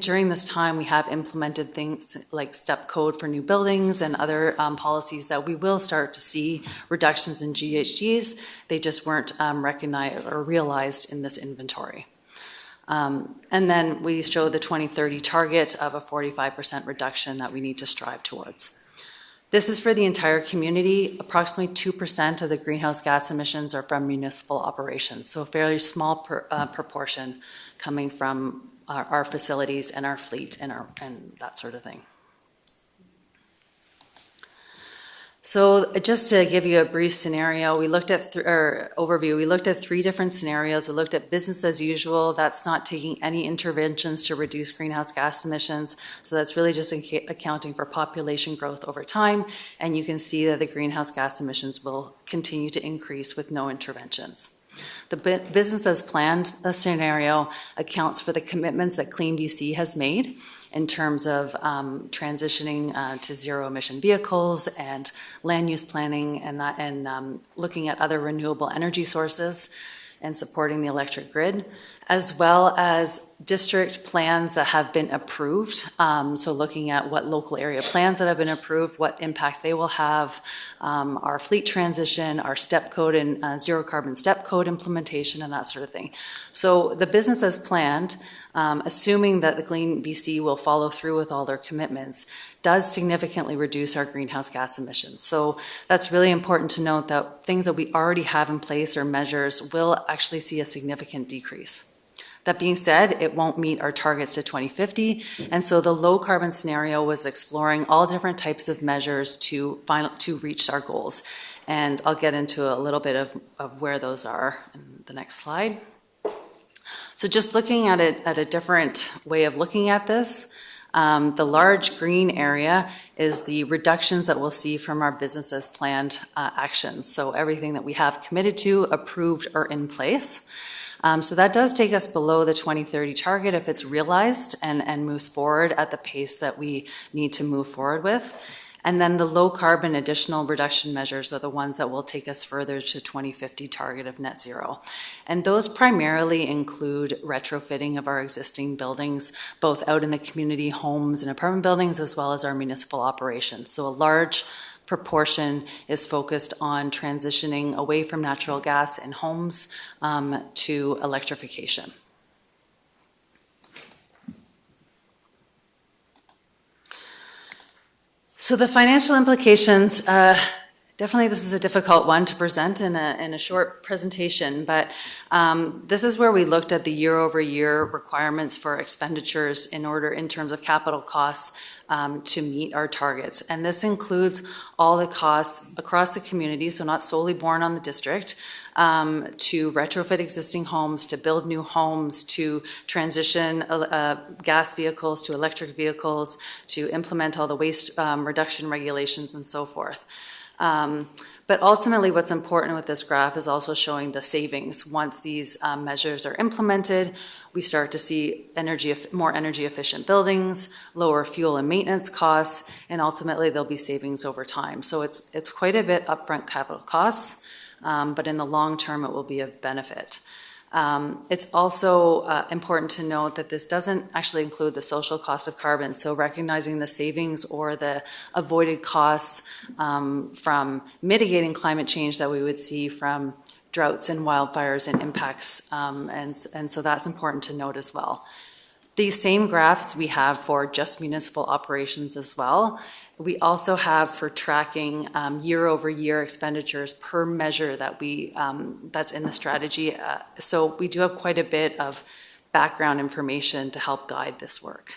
during this time, we have implemented things like step code for new buildings and other policies that we will start to see reductions in GHGs. They just weren't recognized or realized in this inventory. And then we show the 2030 target of a 45% reduction that we need to strive towards. This is for the entire community. Approximately 2% of the greenhouse gas emissions are from municipal operations, so a fairly small proportion coming from our facilities and our fleet and that sort of thing. So just to give you a brief scenario, we looked at overview. We looked at three different scenarios. We looked at business as usual. That's not taking any interventions to reduce greenhouse gas emissions. So that's really just accounting for population growth over time. And you can see that the greenhouse gas emissions will continue to increase with no interventions. The business as planned scenario accounts for the commitments that Clean BC has made in terms of transitioning to zero emission vehicles and land use planning and looking at other renewable energy sources and supporting the electric grid, as well as district plans that have been approved. So looking at what local area plans that have been approved, what impact they will have, our fleet transition, our step code and zero carbon step code implementation and that sort of thing. So the business as planned, assuming that the Clean BC will follow through with all their commitments, does significantly reduce our greenhouse gas emissions. So that's really important to note that things that we already have in place or measures will actually see a significant decrease. That being said, it won't meet our targets to 2050, and so the low carbon scenario was exploring all different types of measures to reach our goals. And I'll get into a little bit of where those are in the next slide. So just looking at it at a different way of looking at this, The large green area is the reductions that we'll see from our business as planned actions. So everything that we have committed to, approved, or in place. So that does take us below the 2030 target if it's realized and moves forward at the pace that we need to move forward with. And then the low carbon additional reduction measures are the ones that will take us further to 2050 target of net zero. And those primarily include retrofitting of our existing buildings, both out in the community homes and apartment buildings, as well as our municipal operations. So a large proportion is focused on transitioning away from natural gas in homes to electrification. So the financial implications, definitely this is a difficult one to present in a short presentation, but this is where we looked at the year-over-year requirements for expenditures in terms of capital costs to meet our targets. And this includes all the costs across the community, so not solely borne on the district, to retrofit existing homes, to build new homes, to transition gas vehicles to electric vehicles, to implement all the waste reduction regulations and so forth. But ultimately, what's important with this graph is also showing the savings. Once these measures are implemented, we start to see more energy efficient buildings, lower fuel and maintenance costs, and ultimately there'll be savings over time. So it's quite a bit upfront capital costs, but in the long term, it will be of benefit. It's also important to note that this doesn't actually include the social cost of carbon. So recognizing the savings or the avoided costs from mitigating climate change that we would see from droughts and wildfires and impacts. And so that's important to note as well. These same graphs we have for just municipal operations as well. We also have for tracking year-over-year expenditures per measure that that's in the strategy. So we do have quite a bit of background information to help guide this work.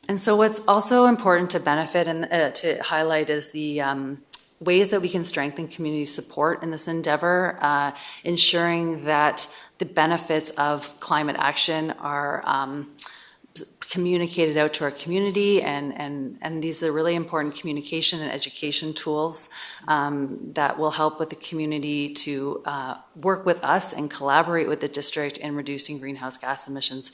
And so what's also important to benefit and to highlight is the ways that we can strengthen community support in this endeavor, ensuring that the benefits of climate action are communicated out to our community, and these are really important communication and education tools that will help with the community to work with us and collaborate with the district in reducing greenhouse gas emissions.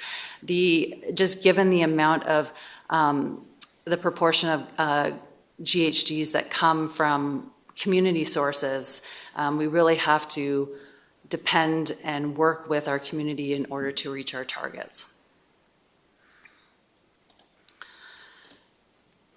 Just given the amount of the proportion of GHGs that come from community sources, we really have to depend and work with our community in order to reach our targets.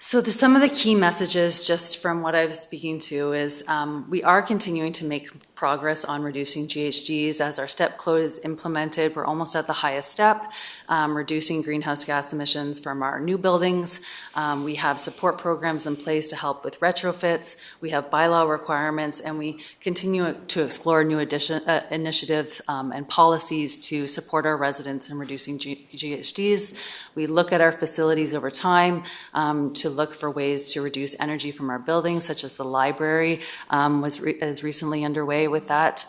So some of the key messages just from what I was speaking to is we are continuing to make progress on reducing GHGs. As our step code is implemented, we're almost at the highest step, reducing greenhouse gas emissions from our new buildings. We have support programs in place to help with retrofits. We have bylaw requirements, and we continue to explore new initiatives and policies to support our residents in reducing GHGs. We look at our facilities over time to look for ways to reduce energy from our buildings, such as the library is recently underway with that.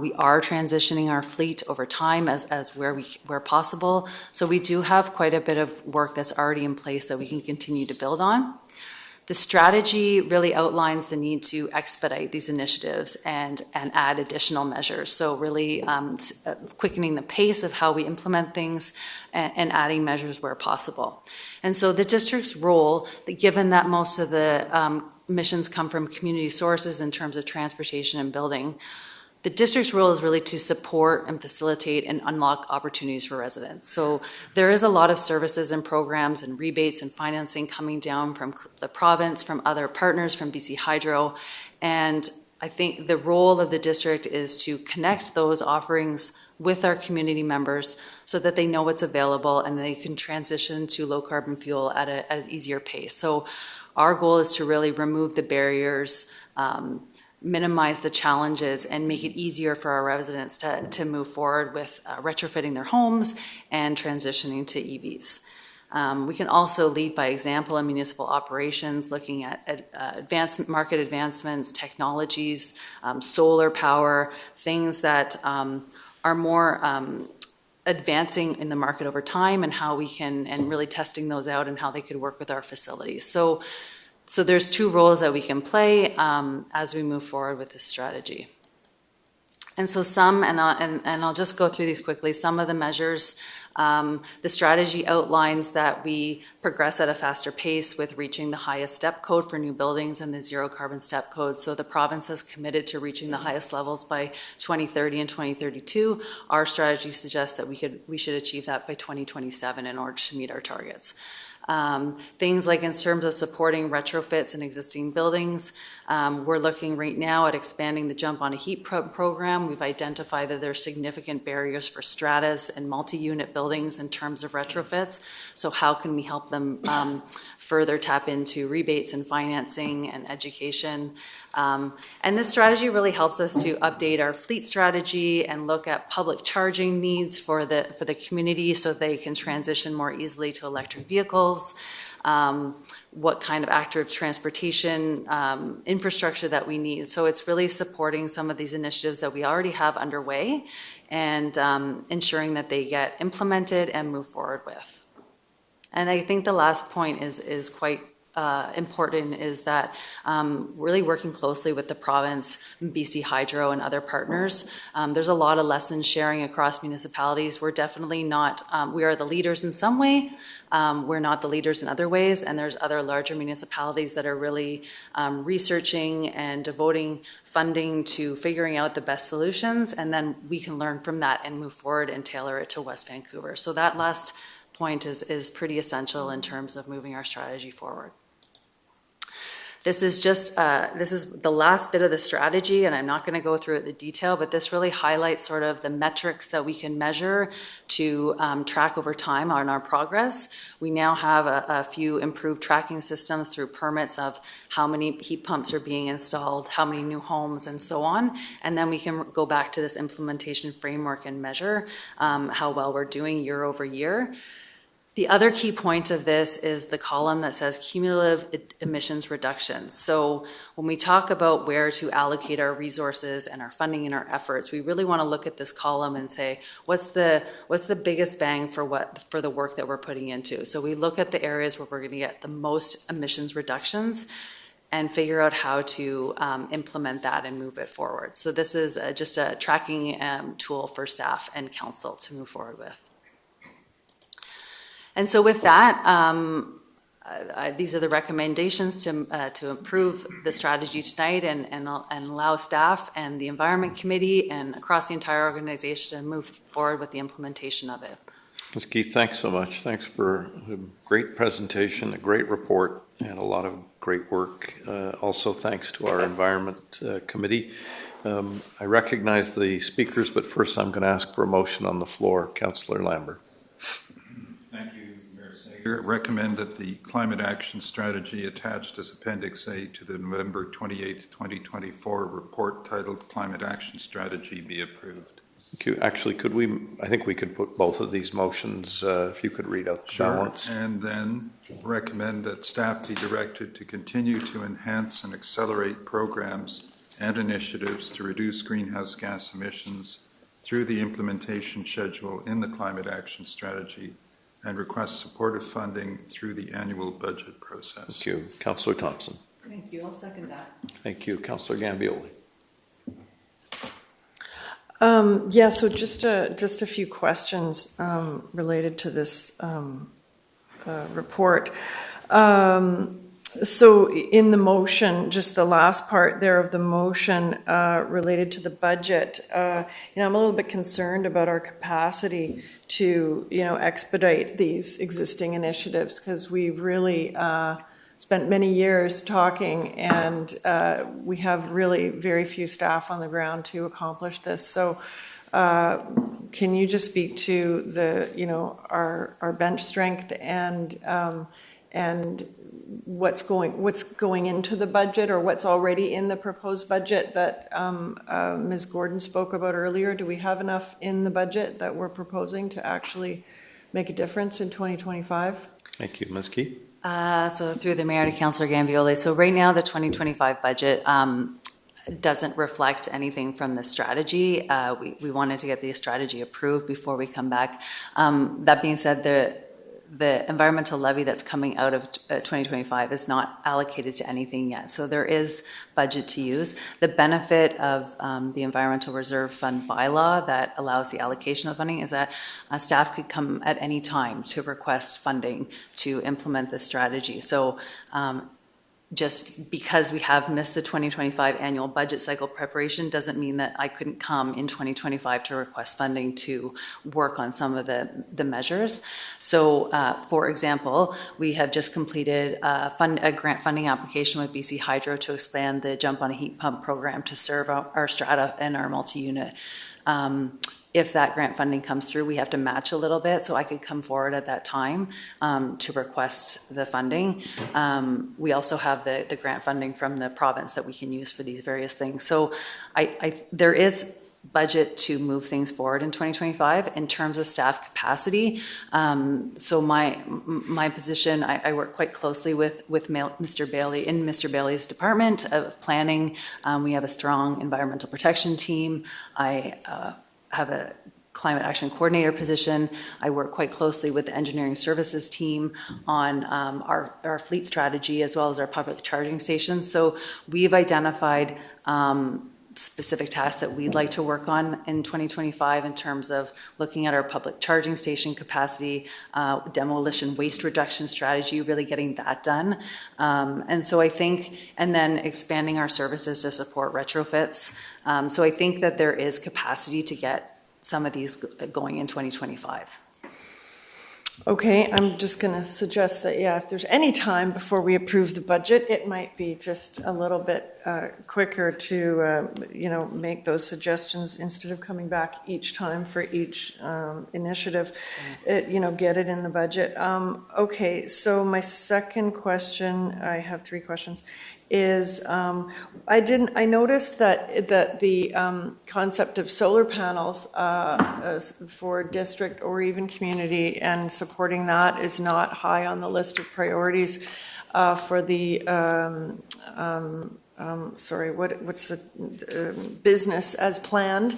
We are transitioning our fleet over time as where possible. So we do have quite a bit of work that's already in place that we can continue to build on. The strategy really outlines the need to expedite these initiatives and add additional measures. So really quickening the pace of how we implement things and adding measures where possible. And so the district's role, given that most of the emissions come from community sources in terms of transportation and building, the district's role is really to support and facilitate and unlock opportunities for residents. So there is a lot of services and programs and rebates and financing coming down from the province, from other partners, from BC Hydro. And I think the role of the district is to connect those offerings with our community members so that they know what's available and they can transition to low carbon fuel at an easier pace. So our goal is to really remove the barriers, minimize the challenges, and make it easier for our residents to move forward with retrofitting their homes and transitioning to EVs. We can also lead by example in municipal operations, looking at market advancements, technologies, solar power, things that are more advancing in the market over time and how we can, and really testing those out and how they could work with our facilities. So there's two roles that we can play as we move forward with this strategy. And so I'll just go through these quickly. Some of the measures, the strategy outlines that we progress at a faster pace with reaching the highest step code for new buildings and the zero carbon step code. So the province has committed to reaching the highest levels by 2030 and 2032. Our strategy suggests that we should achieve that by 2027 in order to meet our targets. Things like in terms of supporting retrofits in existing buildings, we're looking right now at expanding the Jump on a Heat program. We've identified that there are significant barriers for stratas and multi-unit buildings in terms of retrofits. So how can we help them further tap into rebates and financing and education? And this strategy really helps us to update our fleet strategy and look at public charging needs for the community so they can transition more easily to electric vehicles. What kind of active transportation infrastructure that we need. So it's really supporting some of these initiatives that we already have underway and ensuring that they get implemented and move forward with. And I think the last point is quite important, is that really working closely with the province, BC Hydro, and other partners. There's a lot of lessons sharing across municipalities. We're definitely not, we are the leaders in some way. We're not the leaders in other ways, and there's other larger municipalities that are really researching and devoting funding to figuring out the best solutions, and then we can learn from that and move forward and tailor it to West Vancouver. So that last point is pretty essential in terms of moving our strategy forward. This is just, this is the last bit of the strategy, and I'm not going to go through it in detail, but this really highlights sort of the metrics that we can measure to track over time on our progress. We now have a few improved tracking systems through permits of how many heat pumps are being installed, how many new homes, and so on. And then we can go back to this implementation framework and measure how well we're doing year over year. The other key point of this is the column that says cumulative emissions reductions. So when we talk about where to allocate our resources and our funding and our efforts, we really want to look at this column and say, what's the biggest bang for the work that we're putting into? So we look at the areas where we're going to get the most emissions reductions and figure out how to implement that and move it forward. So this is just a tracking tool for staff and council to move forward with. And so with that, these are the recommendations to improve the strategy tonight and allow staff and the Environment Committee and across the entire organization to move forward with the implementation of it.
Ms. Keith, thanks so much. Thanks for a great presentation, a great report, and a lot of great work. Also, thanks to our Environment Committee. I recognize the speakers, but first I'm going to ask for a motion on the floor. Councillor Lambert.
Thank you, Mayor Sager. Recommend that the climate action strategy attached as Appendix A to the November 28th, 2024 report titled Climate Action Strategy be approved.
Thank you. Actually, I think we could put both of these motions, if you could read out the balance.
And then recommend that staff be directed to continue to enhance and accelerate programs and initiatives to reduce greenhouse gas emissions through the implementation schedule in the climate action strategy, and request supportive funding through the annual budget process.
Thank you. Councillor Thompson.
Thank you. I'll second that.
Thank you. Councillor Gambioli.
Yeah, so just a few questions related to this report. So in the motion, just the last part there of the motion related to the budget, I'm a little bit concerned about our capacity to, expedite these existing initiatives, because we've really spent many years talking, and we have really very few staff on the ground to accomplish this. So can you just speak to the, our bench strength and what's going into the budget, or what's already in the proposed budget that Ms. Gordon spoke about earlier? Do we have enough in the budget that we're proposing to actually make a difference in 2025?
Thank you. Ms. Keith.
So through the Mayor to Councillor Gambioli. So right now, the 2025 budget, doesn't reflect anything from the strategy. We wanted to get the strategy approved before we come back. That being said, the environmental levy that's coming out of 2025 is not allocated to anything yet. So there is budget to use. The benefit of the Environmental Reserve Fund bylaw that allows the allocation of funding is that staff could come at any time to request funding to implement this strategy. So just because we have missed the 2025 annual budget cycle preparation doesn't mean that I couldn't come in 2025 to request funding to work on some of the measures. So, for example, we have just completed a grant funding application with BC Hydro to expand the Jump on a Heat Pump program to serve our strata and our multi-unit. If that grant funding comes through, we have to match a little bit, so I could come forward at that time to request the funding. We also have the grant funding from the province that we can use for these various things. So there is budget to move things forward in 2025 in terms of staff capacity. So my position, I work quite closely with Mr. Bailey in Mr. Bailey's department of planning. We have a strong environmental protection team. I have a climate action coordinator position. I work quite closely with the engineering services team on our fleet strategy as well as our public charging stations. So we've identified specific tasks that we'd like to work on in 2025 in terms of looking at our public charging station capacity, demolition waste reduction strategy, really getting that done. And so I think, and then expanding our services to support retrofits. So I think that there is capacity to get some of these going in 2025.
Okay, I'm just going to suggest that, yeah, if there's any time before we approve the budget, it might be just a little bit quicker to, make those suggestions instead of coming back each time for each initiative, get it in the budget. Okay, so my second question, I have three questions, is I noticed that the concept of solar panels for district or even community and supporting that is not high on the list of priorities for the what's the business as planned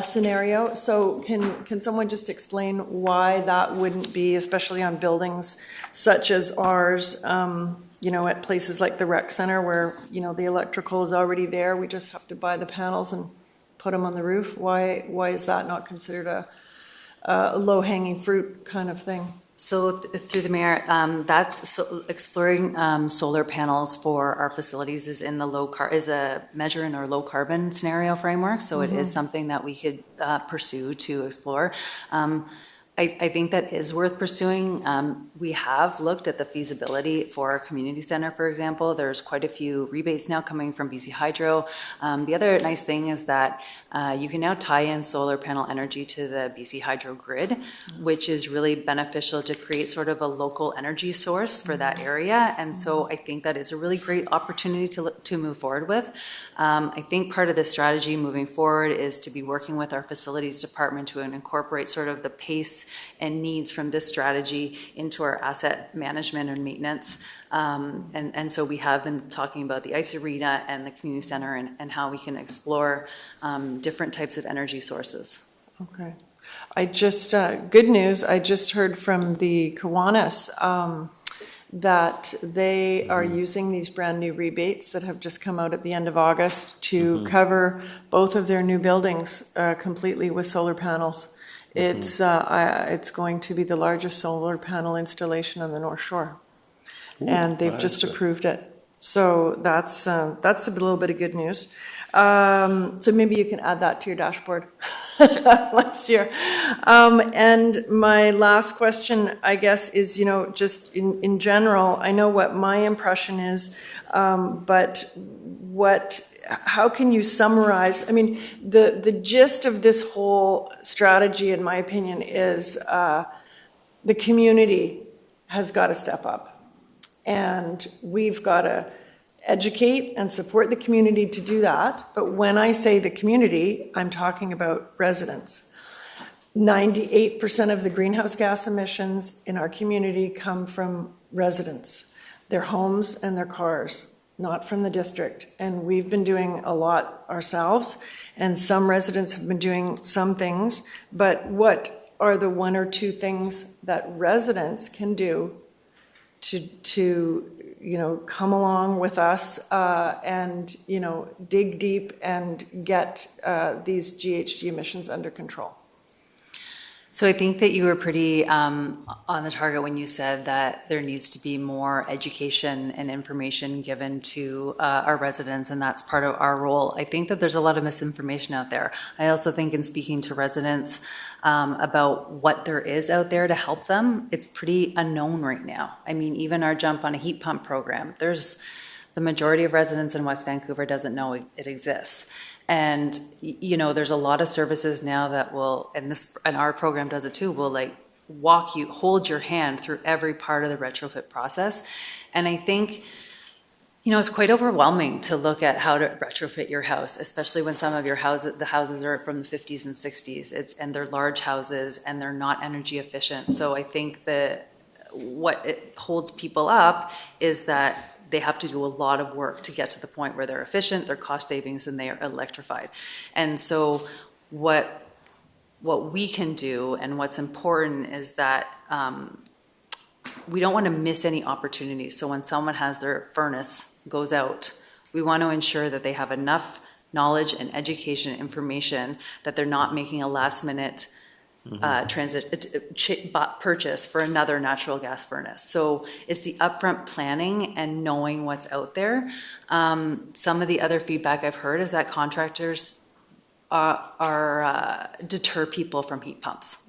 scenario. So can someone just explain why that wouldn't be, especially on buildings such as ours, at places like the rec center where, the electrical is already there, we just have to buy the panels and put them on the roof? Why is that not considered a low-hanging fruit kind of thing?
So through the mayor, that's exploring solar panels for our facilities is in the is a measure in our low carbon scenario framework. So it is something that we could pursue to explore. I think that is worth pursuing. We have looked at the feasibility for our community center, for example. There's quite a few rebates now coming from BC Hydro. The other nice thing is that you can now tie in solar panel energy to the BC Hydro grid, which is really beneficial to create sort of a local energy source for that area. And so I think that is a really great opportunity to move forward with. I think part of the strategy moving forward is to be working with our facilities department to incorporate sort of the pace and needs from this strategy into our asset management and maintenance. And so we have been talking about the ice arena and the community center and how we can explore different types of energy sources.
Okay. I just, good news, I just heard from the Kiwanis that they are using these brand new rebates that have just come out at the end of August to cover both of their new buildings completely with solar panels. It's going to be the largest solar panel installation on the North Shore. And they've just approved it. So that's a little bit of good news. So maybe you can add that to your dashboard last year. And my last question, I guess, is, just in general, I know what my impression is, but how can you summarize? I mean, the gist of this whole strategy, in my opinion, is the community has got to step up. And we've got to educate and support the community to do that. But when I say the community, I'm talking about residents. 98% of the greenhouse gas emissions in our community come from residents, their homes and their cars. not from the district. And we've been doing a lot ourselves, and some residents have been doing some things. But what are the one or two things that residents can do to come along with us and, dig deep and get these GHG emissions under control?
So I think that you were pretty on the target when you said that there needs to be more education and information given to our residents, and that's part of our role. I think that there's a lot of misinformation out there. I also think in speaking to residents about what there is out there to help them, it's pretty unknown right now. I mean, even our Jump on a Heat Pump program, the majority of residents in West Vancouver doesn't know it exists. And, there's a lot of services now that will, and our program does it too, will hold your hand through every part of the retrofit process. And I think, it's quite overwhelming to look at how to retrofit your house, especially when some of the houses are from the 50s and 60s, and they're large houses and they're not energy efficient. So I think that what it holds people up is that they have to do a lot of work to get to the point where they're efficient, they're cost savings, and they are electrified. And so what we can do and what's important is that we don't want to miss any opportunities. So when someone has their furnace goes out, we want to ensure that they have enough knowledge and education and information that they're not making a last minute purchase for another natural gas furnace. So it's the upfront planning and knowing what's out there. Some of the other feedback I've heard is that contractors deter people from heat pumps.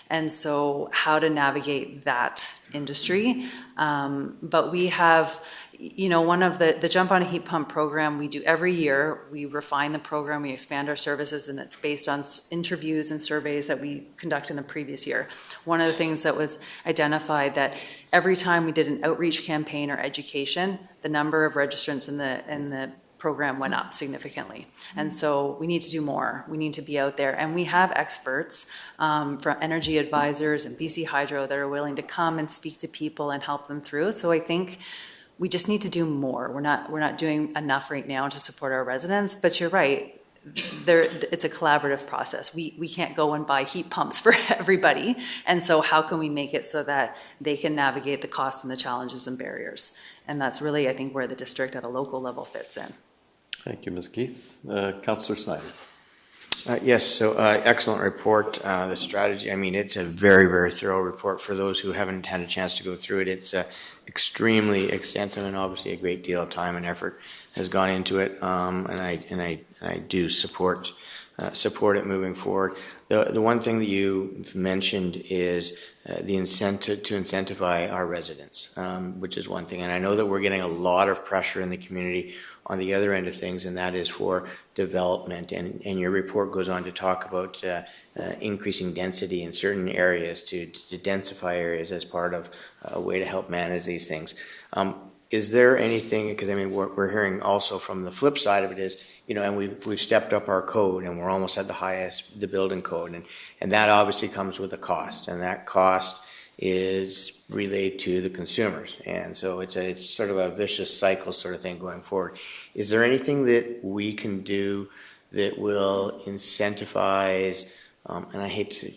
And so how to navigate that industry. But we have, one of the Jump on a Heat Pump program we do every year. We refine the program, we expand our services, and it's based on interviews and surveys that we conduct in the previous year. One of the things that was identified that every time we did an outreach campaign or education, the number of registrants in the program went up significantly. And so we need to do more. We need to be out there. And we have experts from energy advisors and BC Hydro that are willing to come and speak to people and help them through. So I think we just need to do more. We're not doing enough right now to support our residents, but you're right. It's a collaborative process. We can't go and buy heat pumps for everybody. And so how can we make it so that they can navigate the costs and the challenges and barriers? And that's really, I think, where the district at a local level fits in.
Thank you, Ms. Keith. Councillor Snyder.
Yes, so excellent report. The strategy, it's a very, very thorough report for those who haven't had a chance to go through it. It's extremely extensive, and obviously a great deal of time and effort has gone into it. And I do support it moving forward. The one thing that you've mentioned is the incentive to incentivize our residents, which is one thing. And I know that we're getting a lot of pressure in the community on the other end of things, and that is for development. And your report goes on to talk about increasing density in certain areas to densify areas as part of a way to help manage these things. Is there anything, because we're hearing also from the flip side of it is, and we've stepped up our code and we're almost at the building code, and that obviously comes with a cost, and that cost is relayed to the consumers, and so it's sort of a vicious cycle sort of thing going forward. Is there anything that we can do that will incentivize, and I hate to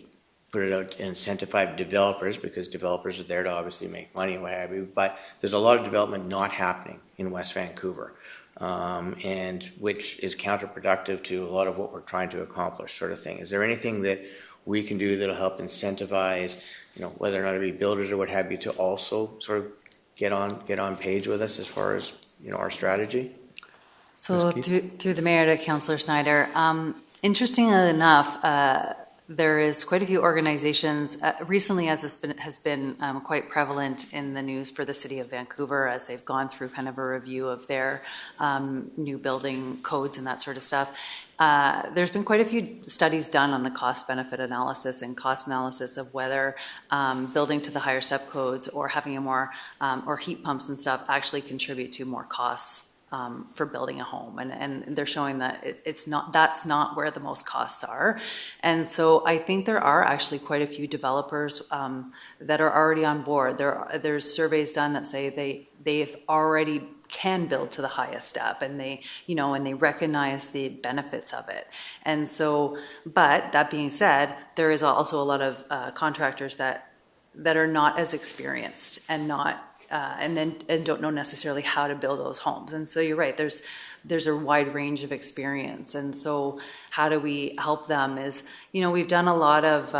put it out, incentivize developers, because developers are there to obviously make money and what have you, but there's a lot of development not happening in West Vancouver, and which is counterproductive to a lot of what we're trying to accomplish sort of thing. Is there anything that we can do that'll help incentivize, whether or not it be builders or what have you, to also sort of get on page with us as far as, our strategy?
So through the mayor to Councillor Snyder, interestingly enough, there is quite a few organizations, recently as this has been quite prevalent in the news for the city of Vancouver as they've gone through kind of a review of their new building codes and that sort of stuff. There's been quite a few studies done on the cost-benefit analysis and cost analysis of whether building to the higher step codes or having a more, or heat pumps and stuff actually contribute to more costs for building a home, and they're showing that that's not where the most costs are. And so I think there are actually quite a few developers that are already on board. There's surveys done that say they've already can build to the highest step, and they, and they recognize the benefits of it. And so, but that being said, there is also a lot of contractors that are not as experienced and not and don't know necessarily how to build those homes. And so you're right, there's a wide range of experience. And so how do we help them is, we've done a lot of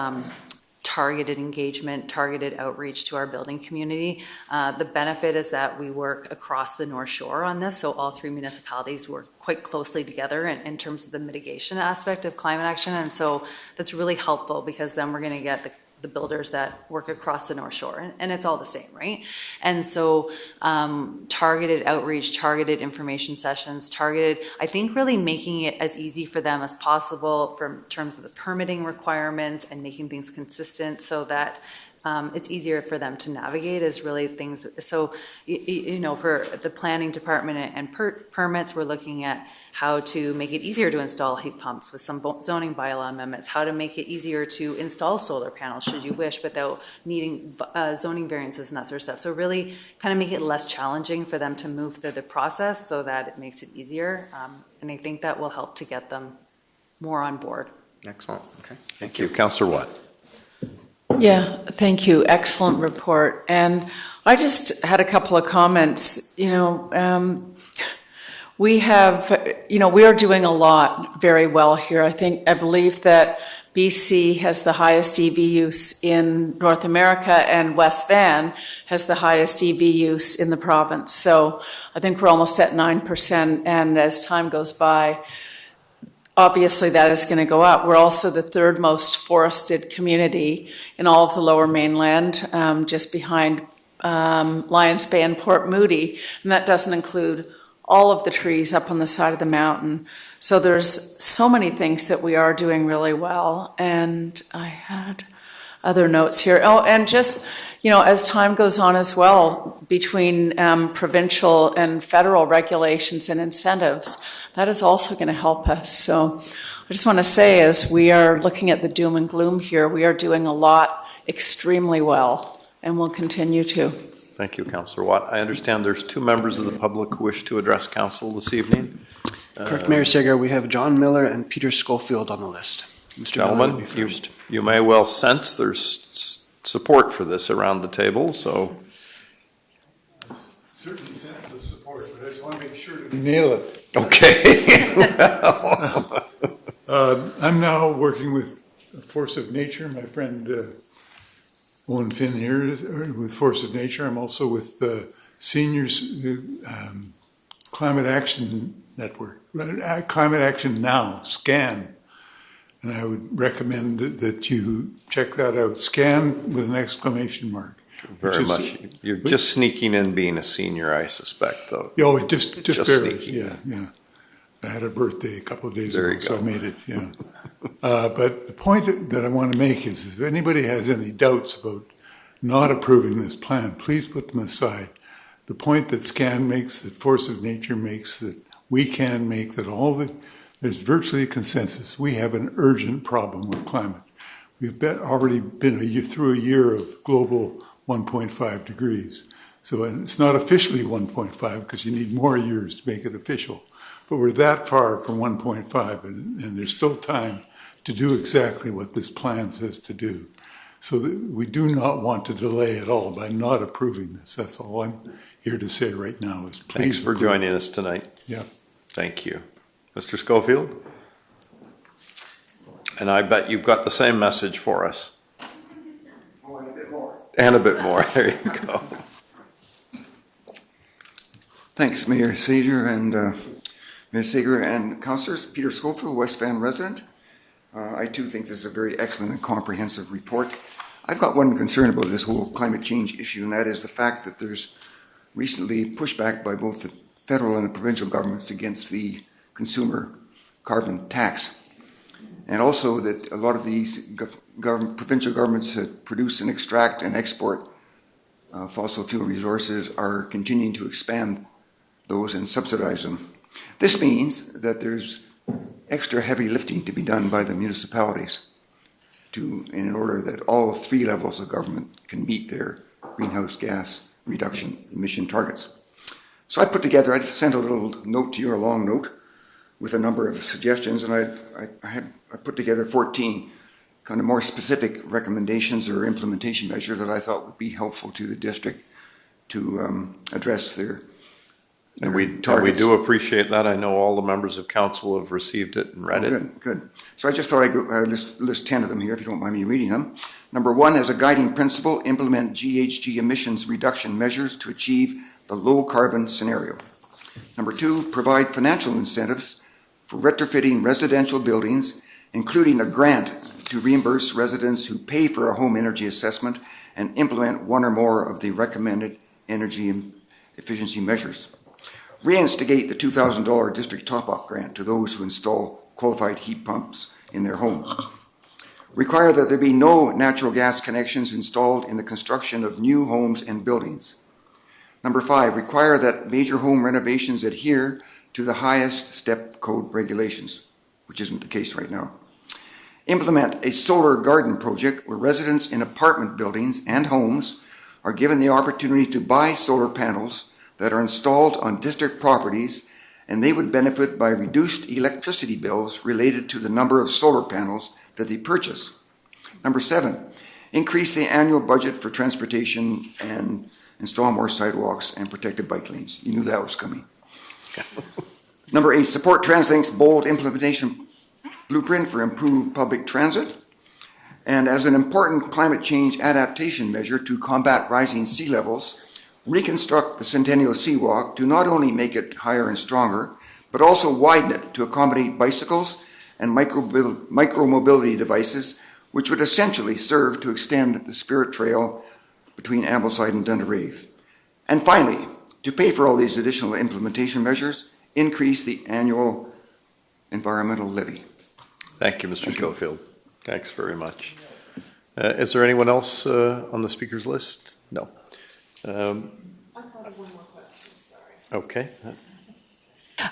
targeted engagement, targeted outreach to our building community. The benefit is that we work across the North Shore on this, so all 3 municipalities work quite closely together in terms of the mitigation aspect of climate action. And so that's really helpful, because then we're going to get the builders that work across the North Shore, and it's all the same, right? And so targeted outreach, targeted information sessions, I think really making it as easy for them as possible in terms of the permitting requirements and making things consistent so that it's easier for them to navigate is really things. So, for the planning department and permits, we're looking at how to make it easier to install heat pumps with some zoning bylaw amendments, how to make it easier to install solar panels, should you wish, without needing zoning variances and that sort of stuff. So really kind of make it less challenging for them to move through the process so that it makes it easier. And I think that will help to get them more on board.
Excellent. Okay.
Thank you. Councillor Watt.
Yeah, thank you. Excellent report. And I just had a couple of comments. We are doing a lot very well here. I believe that BC has the highest EV use in North America, and West Van has the highest EV use in the province. So I think we're almost at 9%. And as time goes by, obviously that is going to go up. We're also the third most forested community in all of the Lower Mainland, just behind Lions Bay and Port Moody, and that doesn't include all of the trees up on the side of the mountain. So there's so many things that we are doing really well, and I had other notes here. Oh, and just, as time goes on as well, between provincial and federal regulations and incentives, that is also going to help us. So I just want to say, as we are looking at the doom and gloom here, we are doing a lot extremely well, and we'll continue to.
Thank you, Councillor Watt. I understand there's 2 members of the public who wish to address council this evening.
Correct, Mayor Sager. We have John Miller and Peter Schofield on the list. Mr.
Gentlemen,
Miller, first.
you may well sense there's support for this around the table, so.
Certainly sense the support, but I just want to make sure to nail it.
Okay.
I'm now working with Force of Nature. My friend Owen Finn here is with Force of Nature. I'm also with Seniors Climate Action Network, Climate Action Now, SCAN. And I would recommend that you check that out. SCAN with an exclamation mark.
Very much. You're just sneaking in being a senior, I suspect, though.
Oh, just barely.
sneaking.
Yeah. I had a birthday a couple of days
There
ago,
you
so
go.
I made it, yeah. But the point that I want to make is if anybody has any doubts about not approving this plan, please put them aside. The point that SCAN makes, that Force of Nature makes, that we can make, that there's virtually a consensus. We have an urgent problem with climate. We've already been through a year of global 1.5 degrees. So and it's not officially 1.5 because you need more years to make it official. But we're that far from 1.5 and there's still time to do exactly what this plan says to do. So that we do not want to delay at all by not approving this. That's all I'm here to say right now is please
Thanks for joining us tonight.
Yeah.
Thank you. Mr. Schofield? And I bet you've got the same message for us.
Oh, and a bit more.
And a bit more. There you go.
Thanks, Mayor Sager and councillors. Peter Schofield, West Van resident. I too think this is a very excellent and comprehensive report. I've got one concern about this whole climate change issue, and that is the fact that there's recently pushback by both the federal and the provincial governments against the consumer carbon tax. And also that a lot of these provincial governments that produce and extract and export fossil fuel resources are continuing to expand those and subsidize them. This means that there's extra heavy lifting to be done by the municipalities in order that all 3 levels of government can meet their greenhouse gas reduction emission targets. So I sent a little note to you, a long note, with a number of suggestions, and I put together 14 kind of more specific recommendations or implementation measures that I thought would be helpful to the district to address their
And we
targets.
do appreciate that. I know all the members of council have received it and read it.
Good. So I just thought I'd list 10 of them here, if you don't mind me reading them. Number 1, as a guiding principle, implement GHG emissions reduction measures to achieve the low carbon scenario. Number 2, provide financial incentives for retrofitting residential buildings, including a grant to reimburse residents who pay for a home energy assessment and implement one or more of the recommended energy efficiency measures. Reinstigate the $2,000 district top-up grant to those who install qualified heat pumps in their home. Require that there be no natural gas connections installed in the construction of new homes and buildings. Number 5, require that major home renovations adhere to the highest step code regulations, which isn't the case right now. Implement a solar garden project where residents in apartment buildings and homes are given the opportunity to buy solar panels that are installed on district properties, and they would benefit by reduced electricity bills related to the number of solar panels that they purchase. Number 7, increase the annual budget for transportation and install more sidewalks and protected bike lanes. You knew that was coming. Number 8, support TransLink's bold implementation blueprint for improved public transit. And as an important climate change adaptation measure to combat rising sea levels, reconstruct the Centennial Seawalk to not only make it higher and stronger, but also widen it to accommodate bicycles and micro-mobility devices, which would essentially serve to extend the Spirit Trail between Ambleside and Dunderave. And finally, to pay for all these additional implementation measures, increase the annual environmental levy.
Thank you, Mr. Schofield. Thanks very much. Is there anyone else on the speakers list? No.
I thought of one more question, sorry.
Okay.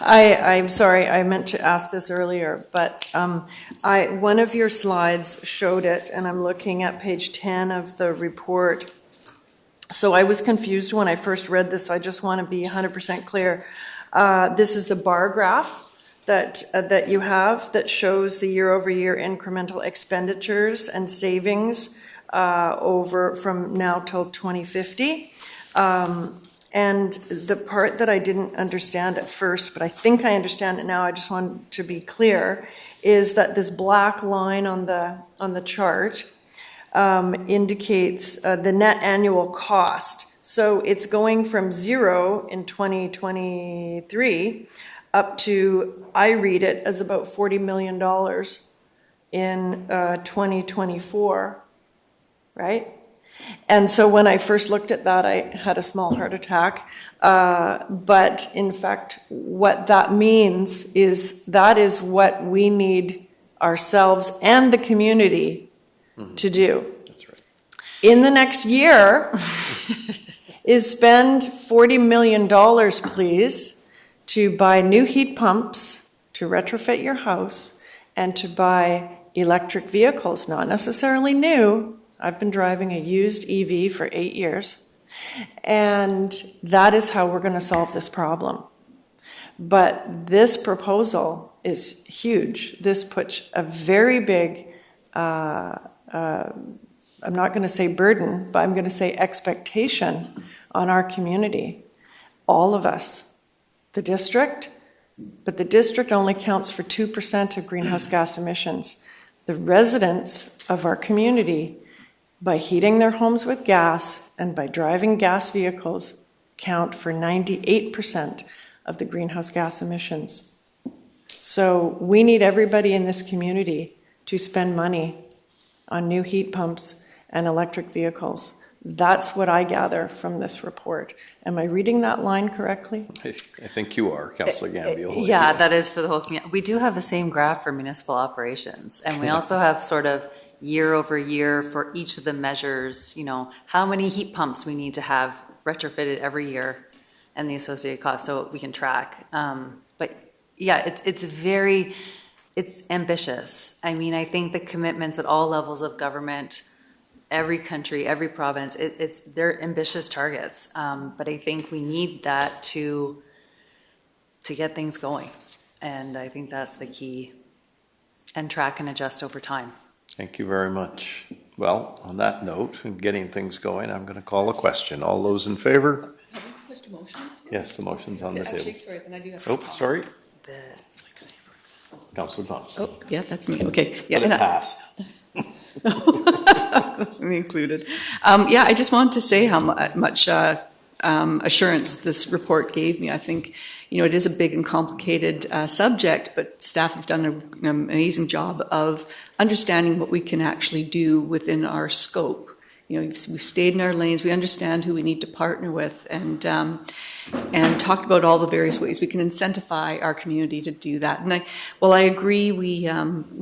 I'm sorry, I meant to ask this earlier, but one of your slides showed it, and I'm looking at page 10 of the report. So I was confused when I first read this. I just want to be 100% clear. This is the bar graph that you have that shows the year-over-year incremental expenditures and savings over from now till 2050. And the part that I didn't understand at first, but I think I understand it now, I just want to be clear, is that this black line on the chart indicates the net annual cost. So it's going from 0 in 2023 up to, I read it as about $40 million in 2024, right? And so when I first looked at that, I had a small heart attack. But in fact, what that means is that is what we need ourselves and the community to do.
That's right.
In the next year is spend $40 million, please, to buy new heat pumps, to retrofit your house, and to buy electric vehicles, not necessarily new. I've been driving a used EV for 8 years, and that is how we're going to solve this problem. But this proposal is huge. This puts a very big, I'm not going to say burden, but I'm going to say expectation on our community, all of us. The district, but the district only counts for 2% of greenhouse gas emissions. The residents of our community, by heating their homes with gas and by driving gas vehicles, count for 98% of the greenhouse gas emissions. So we need everybody in this community to spend money on new heat pumps and electric vehicles. That's what I gather from this report. Am I reading that line correctly?
I think you are, Councillor Gambiel.
Yeah, that is for the whole community. We do have the same graph for municipal operations, and we also have sort of year over year for each of the measures, you know, how many heat pumps we need to have retrofitted every year and the associated costs so we can track. But yeah, it's ambitious. I mean, I think the commitments at all levels of government every country, every province, they're ambitious targets. But I think we need that to get things going. And I think that's the key, and track and adjust over time.
Thank you very much. Well, on that note, and getting things going, I'm going to call a question. All those in favor? Yes, the motion's on the table.
Sorry, then I do have
Oh, sorry.
The
Councillor Thompson.
Oh, yeah, that's me, okay. Yeah,
But it
and
passed.
me included. Yeah, I just wanted to say how much assurance this report gave me. I think, it is a big and complicated subject, but staff have done an amazing job of understanding what we can actually do within our scope. We've stayed in our lanes, we understand who we need to partner with, and talked about all the various ways we can incentivize our community to do that. And I agree, we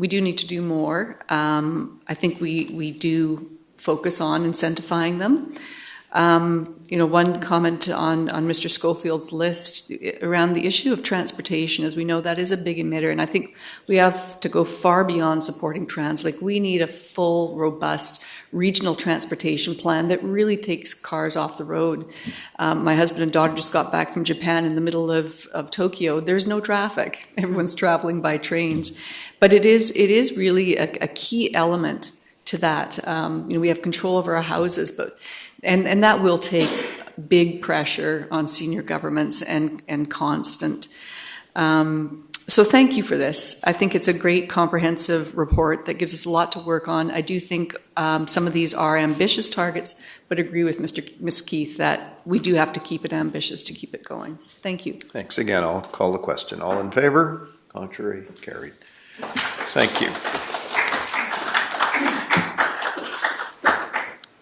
do need to do more. I think we do focus on incentivizing them. One comment on Mr. Schofield's list around the issue of transportation, as we know, that is a big emitter, and I think we have to go far beyond supporting Translink. We need a full, robust regional transportation plan that really takes cars off the road. My husband and daughter just got back from Japan in the middle of Tokyo. There's no traffic. Everyone's traveling by trains. But it is really a key element to that. We have control over our houses, and that will take big pressure on senior governments and constant. So thank you for this. I think it's a great comprehensive report that gives us a lot to work on. I do think some of these are ambitious targets, but agree with Ms. Keith that we do have to keep it ambitious to keep it going. Thank you.
Thanks again. I'll call the question. All in favor? Contrary? Carried. Thank you.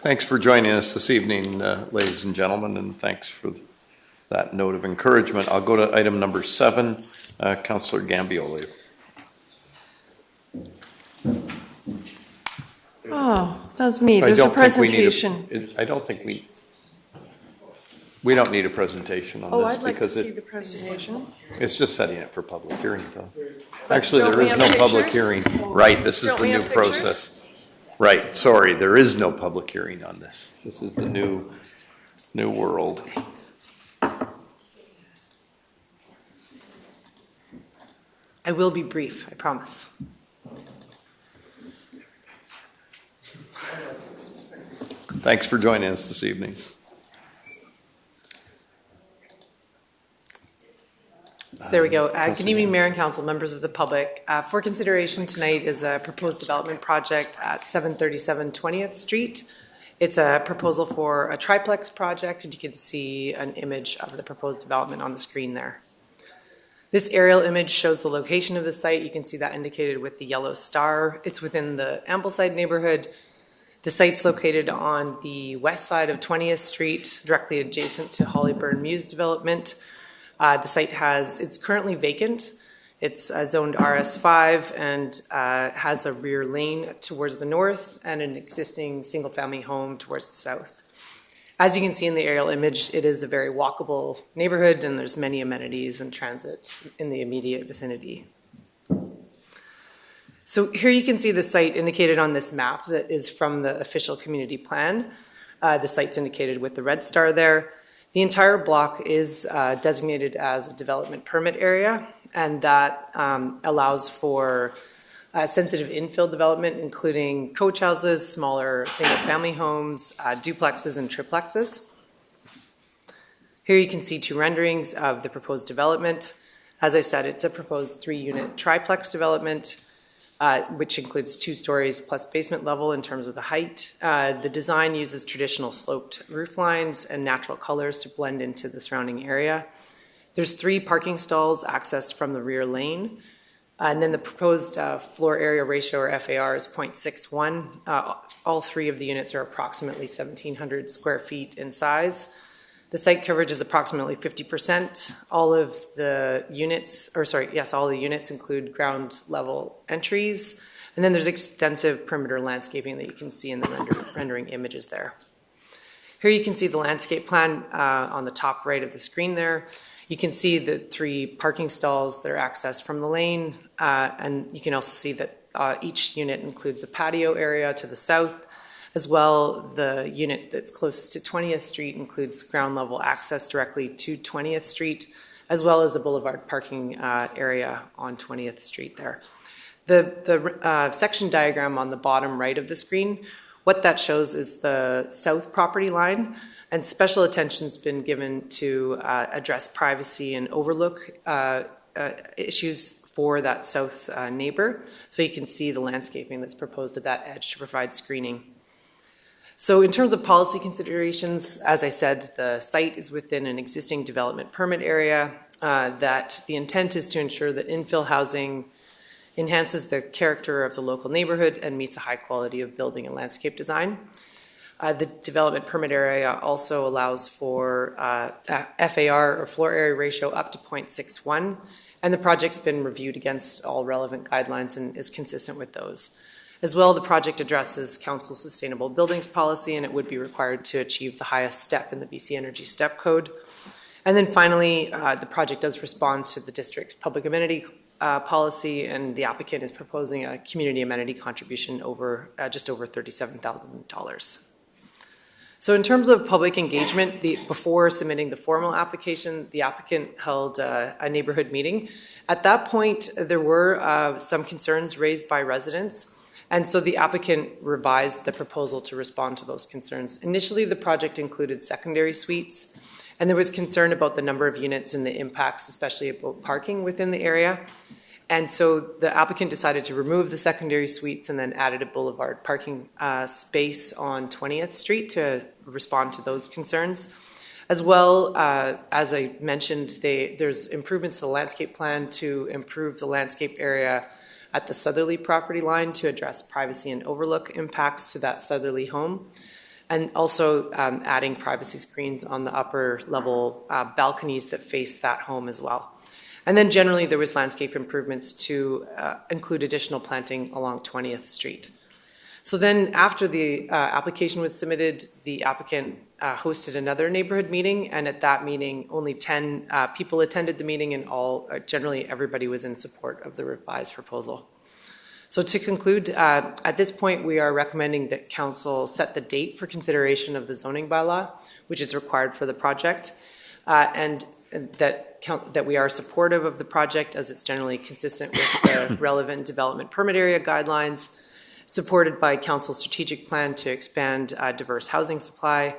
Thanks for joining us this evening, ladies and gentlemen, and thanks for that note of encouragement. I'll go to item number 7, Councillor Gambioli.
Oh, that was me. There's a presentation.
I don't think we don't need a presentation on this
I'd like to
because
see the presentation.
it's just setting it for public hearing, though. Actually,
Don't
there
we
is
have
no public
pictures?
hearing. Right, this is
Don't
the
we
new
have pictures?
process. Right, sorry, there is no public hearing on this. This is the new world.
I will be brief, I promise.
Thanks for joining us this evening.
So there we go. Good evening, Mayor and Council, members of the public. For consideration tonight is a proposed development project at 737 20th Street. It's a proposal for a triplex project, and you can see an image of the proposed development on the screen there. This aerial image shows the location of the site. You can see that indicated with the yellow star. It's within the Ambleside neighborhood. The site's located on the west side of 20th Street, directly adjacent to Hollyburn Muse development. The site it's currently vacant. It's zoned RS5 and has a rear lane towards the north and an existing single-family home towards the south. As you can see in the aerial image, it is a very walkable neighborhood, and there's many amenities and transit in the immediate vicinity. So here you can see the site indicated on this map that is from the official community plan. The site's indicated with the red star there. The entire block is designated as a development permit area, and that allows for sensitive infill development, including coach houses, smaller single-family homes, duplexes, and triplexes. Here you can see 2 renderings of the proposed development. As I said, it's a proposed 3-unit triplex development, which includes 2 stories plus basement level in terms of the height. The design uses traditional sloped roof lines and natural colors to blend into the surrounding area. There's 3 parking stalls accessed from the rear lane. And then the proposed floor area ratio, or FAR, is 0.61. All 3 of the units are approximately 1,700 square feet in size. The site coverage is approximately 50%. All the units include ground level entries. And then there's extensive perimeter landscaping that you can see in the rendering images there. Here you can see the landscape plan on the top right of the screen there. You can see the 3 parking stalls that are accessed from the lane, and you can also see that each unit includes a patio area to the south, As well, the unit that's closest to 20th Street includes ground level access directly to 20th Street, as well as a boulevard parking area on 20th Street there. The section diagram on the bottom right of the screen, what that shows is the south property line, and special attention's been given to address privacy and overlook issues for that south neighbor. So you can see the landscaping that's proposed at that edge to provide screening. So in terms of policy considerations, as I said, the site is within an existing development permit area, that the intent is to ensure that infill housing enhances the character of the local neighborhood and meets a high quality of building and landscape design. The development permit area also allows for FAR, or floor area ratio, up to 0.61, and the project's been reviewed against all relevant guidelines and is consistent with those. As well, the project addresses Council's sustainable buildings policy, and it would be required to achieve the highest step in the BC Energy Step Code. And then finally, the project does respond to the district's public amenity policy, and the applicant is proposing a community amenity contribution over just over $37,000. So in terms of public engagement, before submitting the formal application, the applicant held a neighborhood meeting. At that point, there were some concerns raised by residents, and so the applicant revised the proposal to respond to those concerns. Initially, the project included secondary suites, and there was concern about the number of units and the impacts, especially about parking within the area. And so the applicant decided to remove the secondary suites and then added a boulevard parking space on 20th Street to respond to those concerns. As well, as I mentioned, there's improvements to the landscape plan to improve the landscape area at the southerly property line to address privacy and overlook impacts to that southerly home. And also adding privacy screens on the upper level balconies that face that home as well. And then generally there was landscape improvements to include additional planting along 20th Street. So then after the application was submitted, the applicant hosted another neighborhood meeting, and at that meeting only 10 people attended the meeting, and generally everybody was in support of the revised proposal. So to conclude, at this point we are recommending that Council set the date for consideration of the zoning bylaw, which is required for the project, and that we are supportive of the project as it's generally consistent with the relevant development permit area guidelines, supported by Council's strategic plan to expand diverse housing supply,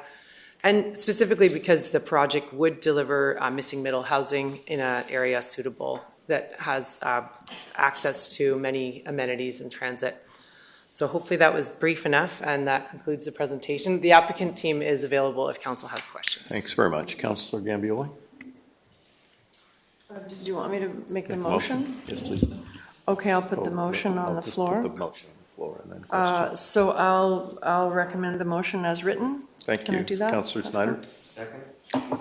and specifically because the project would deliver missing middle housing in an area suitable that has access to many amenities and transit. So hopefully that was brief enough, and that concludes the presentation. The applicant team is available if Council has questions.
Thanks very much. Councillor Gambioli?
Did you want me to make the motion?
Yes, please.
Okay, I'll put the motion on the floor.
Put the motion on the floor and then questions.
So I'll recommend the motion as written.
Thank you.
Can I do that?
Councillor Snyder?
Second.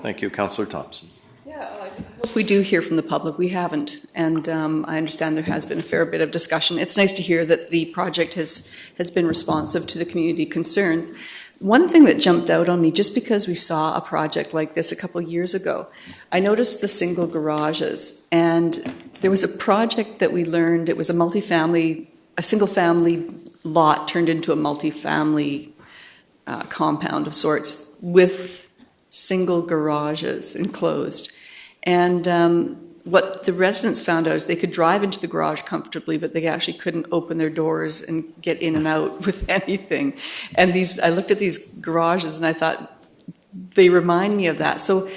Thank you. Councillor Thompson?
Yeah, I hope we do hear from the public. We haven't, and I understand there has been a fair bit of discussion. It's nice to hear that the project has been responsive to the community concerns. One thing that jumped out on me, just because we saw a project like this a couple of years ago, I noticed the single garages, and there was a project that we learned, it was a single family lot turned into a multifamily compound of sorts with single garages enclosed. And what the residents found out is they could drive into the garage comfortably, but they actually couldn't open their doors and get in and out with anything. And I looked at these garages and I thought, they remind me of that. So,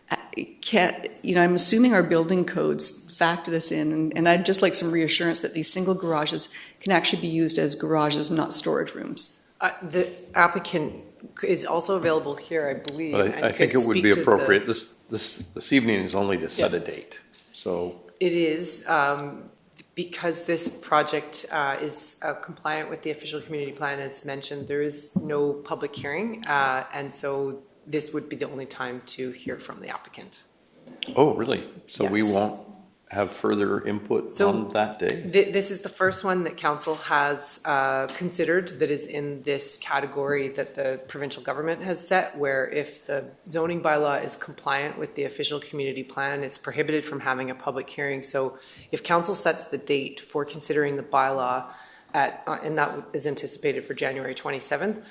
I'm assuming our building codes factor this in, and I'd just like some reassurance that these single garages can actually be used as garages, not storage rooms.
The applicant is also available here, I believe.
But I think it would be appropriate. This evening is only to set a date. So
it is, because this project is compliant with the official community plan, as mentioned, there is no public hearing, and so this would be the only time to hear from the applicant.
Oh, really? So
Yes.
we won't have further input on that day?
This is the first one that Council has considered that is in this category that the provincial government has set, where if the zoning bylaw is compliant with the official community plan, it's prohibited from having a public hearing. So if Council sets the date for considering the bylaw and that is anticipated for January 27th,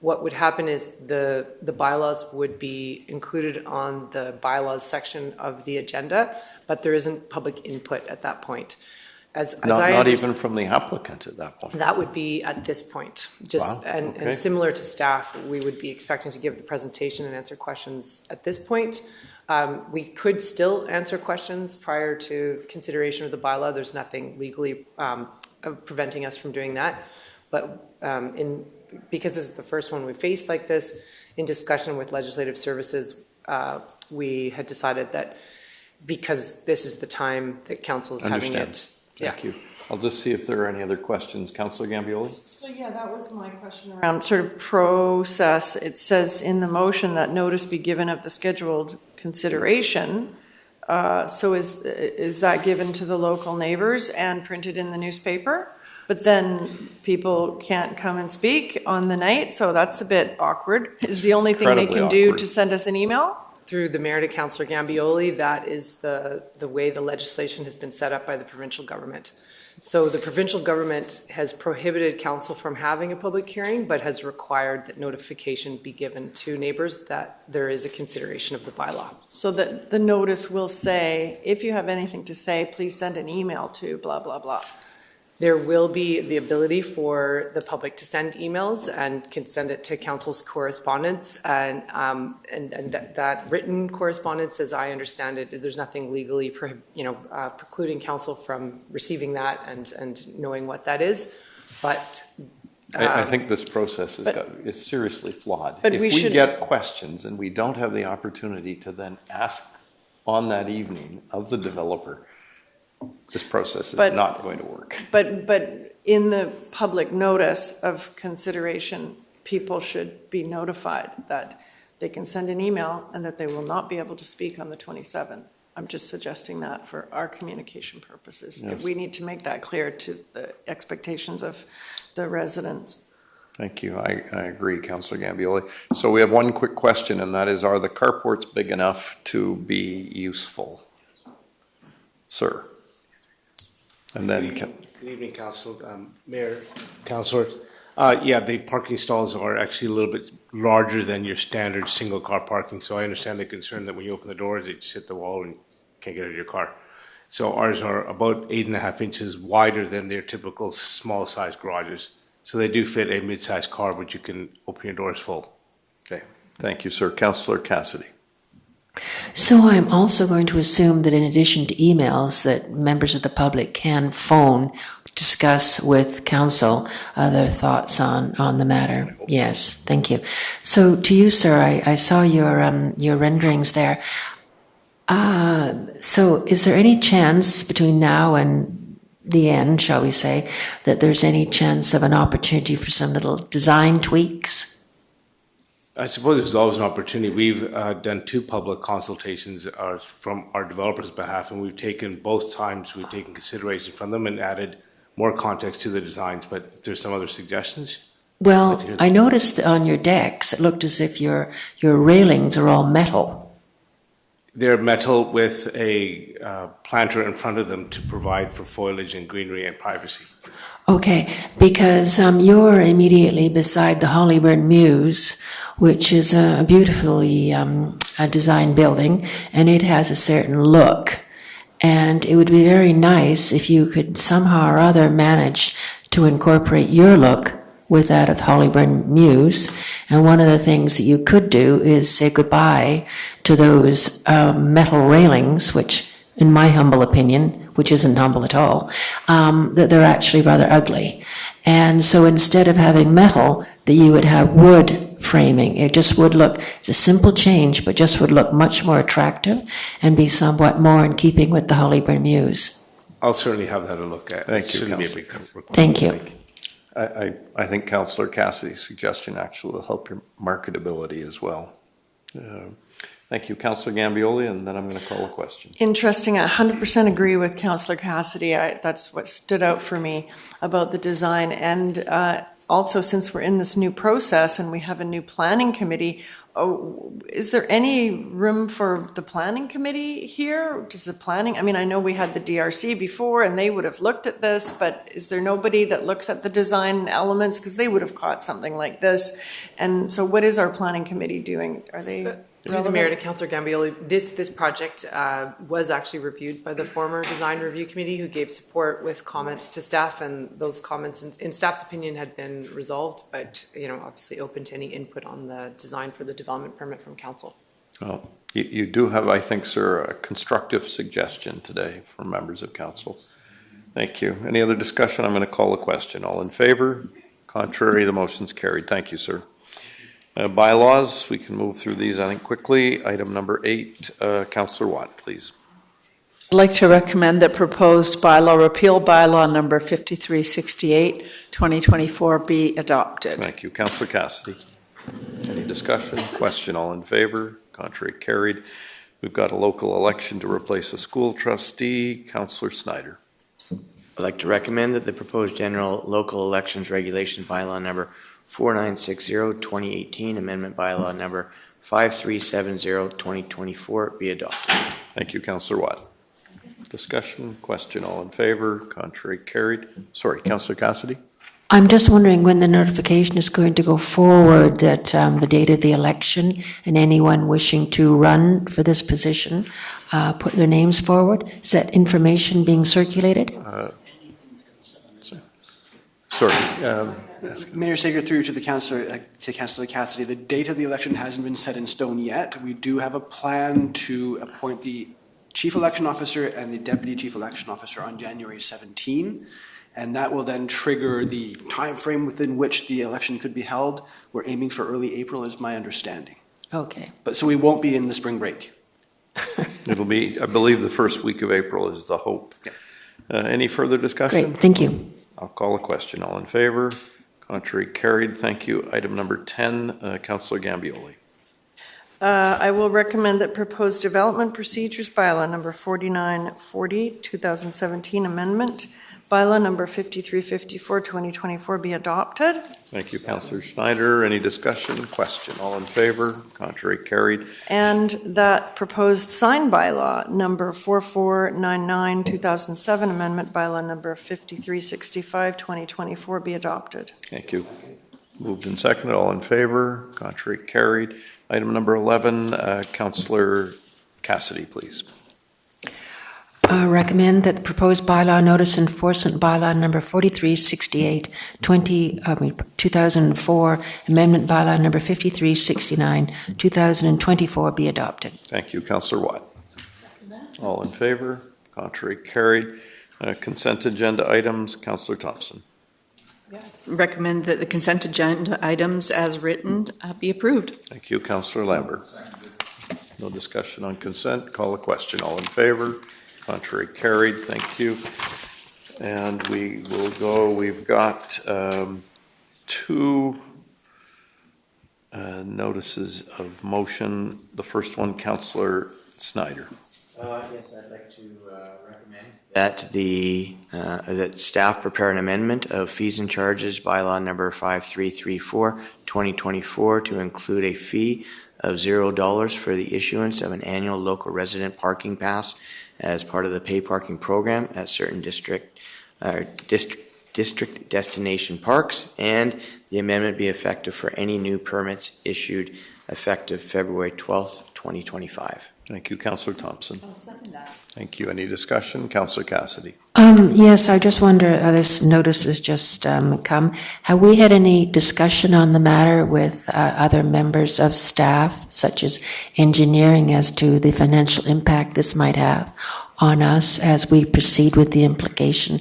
What would happen is the bylaws would be included on the bylaws section of the agenda, but there isn't public input at that point.
Not even from the applicant at that point?
That would be at this point.
Wow, okay.
And similar to staff, we would be expecting to give the presentation and answer questions at this point. We could still answer questions prior to consideration of the bylaw. There's nothing legally preventing us from doing that. But because this is the first one we faced like this, in discussion with legislative services, we had decided that because this is the time that council is having it.
Thank you. I'll just see if there are any other questions. Councillor Gambioli?
So yeah, that was my question around sort of process. It says in the motion that notice be given of the scheduled consideration. So is that given to the local neighbors and printed in the newspaper? But then people can't come and speak on the night, so that's a bit awkward. Is the only thing they can do to send us an email?
Through the mayor to Councillor Gambioli, that is the way the legislation has been set up by the provincial government. So the provincial government has prohibited council from having a public hearing, but has required that notification be given to neighbors that there is a consideration of the bylaw.
So that the notice will say, if you have anything to say, please send an email to blah, blah, blah.
There will be the ability for the public to send emails and can send it to council's correspondence, and that written correspondence, as I understand it, there's nothing legally precluding council from receiving that and knowing what that is. But
I think this process is seriously flawed.
But
if we get questions and we don't have the opportunity to then ask on that evening of the developer, this process is not going to work.
But in the public notice of consideration, people should be notified that they can send an email and that they will not be able to speak on the 27th. I'm just suggesting that for our communication purposes.
Yes.
We need to make that clear to the expectations of the residents.
Thank you. I agree, Councillor Gambioli. So we have one quick question, and that is, are the carports big enough to be useful? Sir. And then,
Good evening, Council, Mayor, Councillor. Yeah, the parking stalls are actually a little bit larger than your standard single car parking. So I understand the concern that when you open the door, they just hit the wall and can't get out of your car. So ours are about 8.5 inches wider than their typical small size garages. So they do fit a mid-sized car, but you can open your doors full.
Okay, thank you, sir. Councillor Cassidy.
So I'm also going to assume that in addition to emails, that members of the public can phone, discuss with council their thoughts on the matter. Yes, thank you. So to you, sir, I saw your renderings there. So is there any chance between now and the end, shall we say, that there's any chance of an opportunity for some little design tweaks?
I suppose there's always an opportunity. We've done 2 public consultations from our developers' behalf, and we've taken consideration from them and added more context to the designs. But if there's some other suggestions?
Well, I noticed on your decks, it looked as if your railings are all metal.
They're metal with a planter in front of them to provide for foliage and greenery and privacy.
Okay, because you're immediately beside the Hollyburn Mews, which is a beautifully designed building, and it has a certain look. And it would be very nice if you could somehow or other manage to incorporate your look with that of Hollyburn Mews. And one of the things that you could do is say goodbye to those metal railings, which, in my humble opinion, which isn't humble at all, that they're actually rather ugly. And so instead of having metal, that you would have wood framing. It just would look, it's a simple change, but just would look much more attractive and be somewhat more in keeping with the Hollyburn Mews.
I'll certainly have that a look at.
Thank you,
Shouldn't be a
Councillor.
big requirement.
Thank you.
I think Councillor Cassidy's suggestion actually will help your marketability as well. Thank you, Councillor Gambioli, and then I'm going to call a question.
Interesting. I 100% agree with Councillor Cassidy. That's what stood out for me about the design. And also, since we're in this new process and we have a new planning committee, is there any room for the planning committee here? Does the planning, I mean, I know we had the DRC before and they would have looked at this, but is there nobody that looks at the design elements? Because they would have caught something like this. And so what is our planning committee doing? Are they
Through the Mayor to Councillor Gambioli, this project was actually reviewed by the former Design Review Committee, who gave support with comments to staff, and those comments in staff's opinion had been resolved, but obviously open to any input on the design for the development permit from Council.
Well, you do have, I think, sir, a constructive suggestion today from members of Council. Thank you. Any other discussion? I'm going to call a question. All in favor? Contrary? The motion's carried. Thank you, sir. Bylaws, we can move through these, I think, quickly. Item number 8, Councillor Watt, please.
I'd like to recommend that proposed bylaw repeal bylaw number 5368, 2024 be adopted.
Thank you. Councillor Cassidy. Any discussion? Question? All in favor? Contrary? Carried. We've got a local election to replace a school trustee. Councillor Snyder.
I'd like to recommend that the proposed general local elections regulation bylaw number 4960-2018, amendment bylaw number 5370-2024 be adopted.
Thank you, Councillor Watt. Discussion, question, all in favor, contrary, carried. Sorry, Councillor Cassidy?
I'm just wondering when the notification is going to go forward that the date of the election and anyone wishing to run for this position put their names forward. Is that information being circulated?
Sorry.
Mayor Sager, through to the Councillor Cassidy, the date of the election hasn't been set in stone yet. We do have a plan to appoint the Chief Election Officer and the Deputy Chief Election Officer on January 17, and that will then trigger the time frame within which the election could be held. We're aiming for early April, is my understanding.
Okay.
But so we won't be in the spring break.
It'll be, I believe, the first week of April is the hope. Any further discussion?
Great, thank you.
I'll call a question. All in favor? Contrary, carried. Thank you. Item number 10, Councillor Gambioli.
I will recommend that proposed development procedures bylaw number 4940, 2017 amendment, bylaw number 5354, 2024 be adopted.
Thank you, Councillor Snyder. Any discussion? Question? All in favor? Contrary, carried.
And that proposed sign bylaw number 4499, 2007 amendment, bylaw number 5365, 2024 be adopted.
Thank you. Moved and seconded. All in favor? Contrary, carried. Item number 11, Councillor Cassidy, please.
Recommend that the proposed bylaw notice enforcement bylaw number 4368, 2004, amendment bylaw number 5369, 2024 be adopted.
Thank you, Councillor Watt. All in favor? Contrary, carried. Consent agenda items, Councillor Thompson.
Recommend that the consent agenda items as written be approved.
Thank you, Councillor Lambert. No discussion on consent. Call a question. All in favor? Contrary, carried. Thank you. And we will go. We've got two notices of motion. The first one, Councillor Snyder.
Yes, I'd like to recommend that staff prepare an amendment of fees and charges bylaw number 5334, 2024 to include a fee of $0 for the issuance of an annual local resident parking pass as part of the pay parking program at certain district destination parks, and the amendment be effective for any new permits issued effective February 12th, 2025.
Thank you, Councillor Thompson.
I'll second that.
Thank you. Any discussion? Councillor Cassidy.
Yes, I just wonder, this notice has just come. Have we had any discussion on the matter with other members of staff, such as engineering, as to the financial impact this might have on us as we proceed with the implementation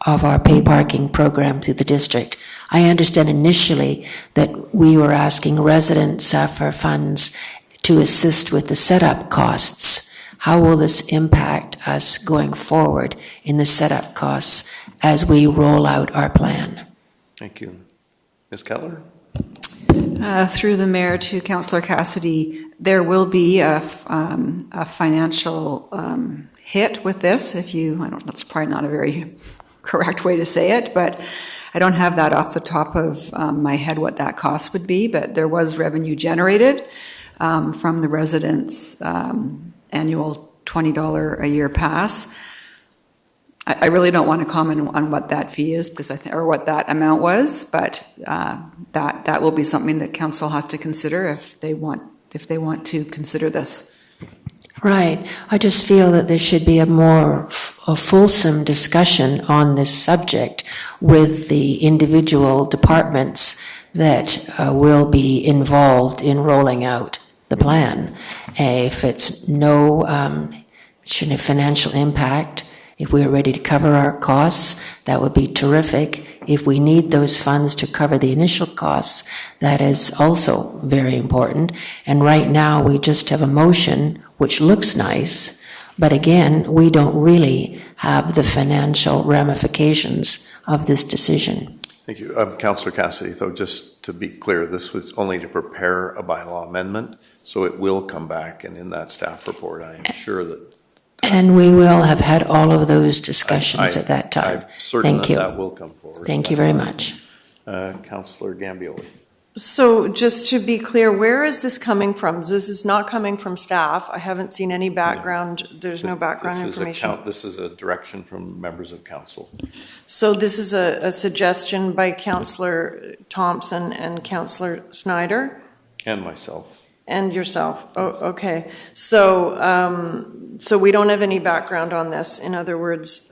of our pay parking program through the district? I understand initially that we were asking residents for funds to assist with the setup costs. How will this impact us going forward in the setup costs as we roll out our plan?
Thank you. Ms. Keller?
Through the mayor to Councillor Cassidy, there will be a financial hit with this. That's probably not a very
correct way to say it, but I don't have that off the top of my head what that cost would be, but there was revenue generated from the residents' annual $20 a year pass. I really don't want to comment on what that fee is because or what that amount was, but that will be something that council has to consider if they want to consider this.
Right. I just feel that there should be a more fulsome discussion on this subject with the individual departments that will be involved in rolling out the plan. If it's no financial impact, if we're ready to cover our costs, that would be terrific. If we need those funds to cover the initial costs, that is also very important. And right now, we just have a motion which looks nice, but again, we don't really have the financial ramifications of this decision.
Thank you. Councillor Cassidy, though, just to be clear, this was only to prepare a bylaw amendment, so it will come back, and in that staff report, I am sure that...
And we will have had all of those discussions at that time.
I'm certain
Thank you.
that will come forward.
Thank you very much.
Councillor Gambioli.
So just to be clear, where is this coming from? This is not coming from staff. I haven't seen any background. There's no background information.
This is a direction from members of council.
So this is a suggestion by Councillor Thompson and Councillor Snyder?
And myself.
And yourself. Oh, okay. So, so we don't have any background on this. In other words,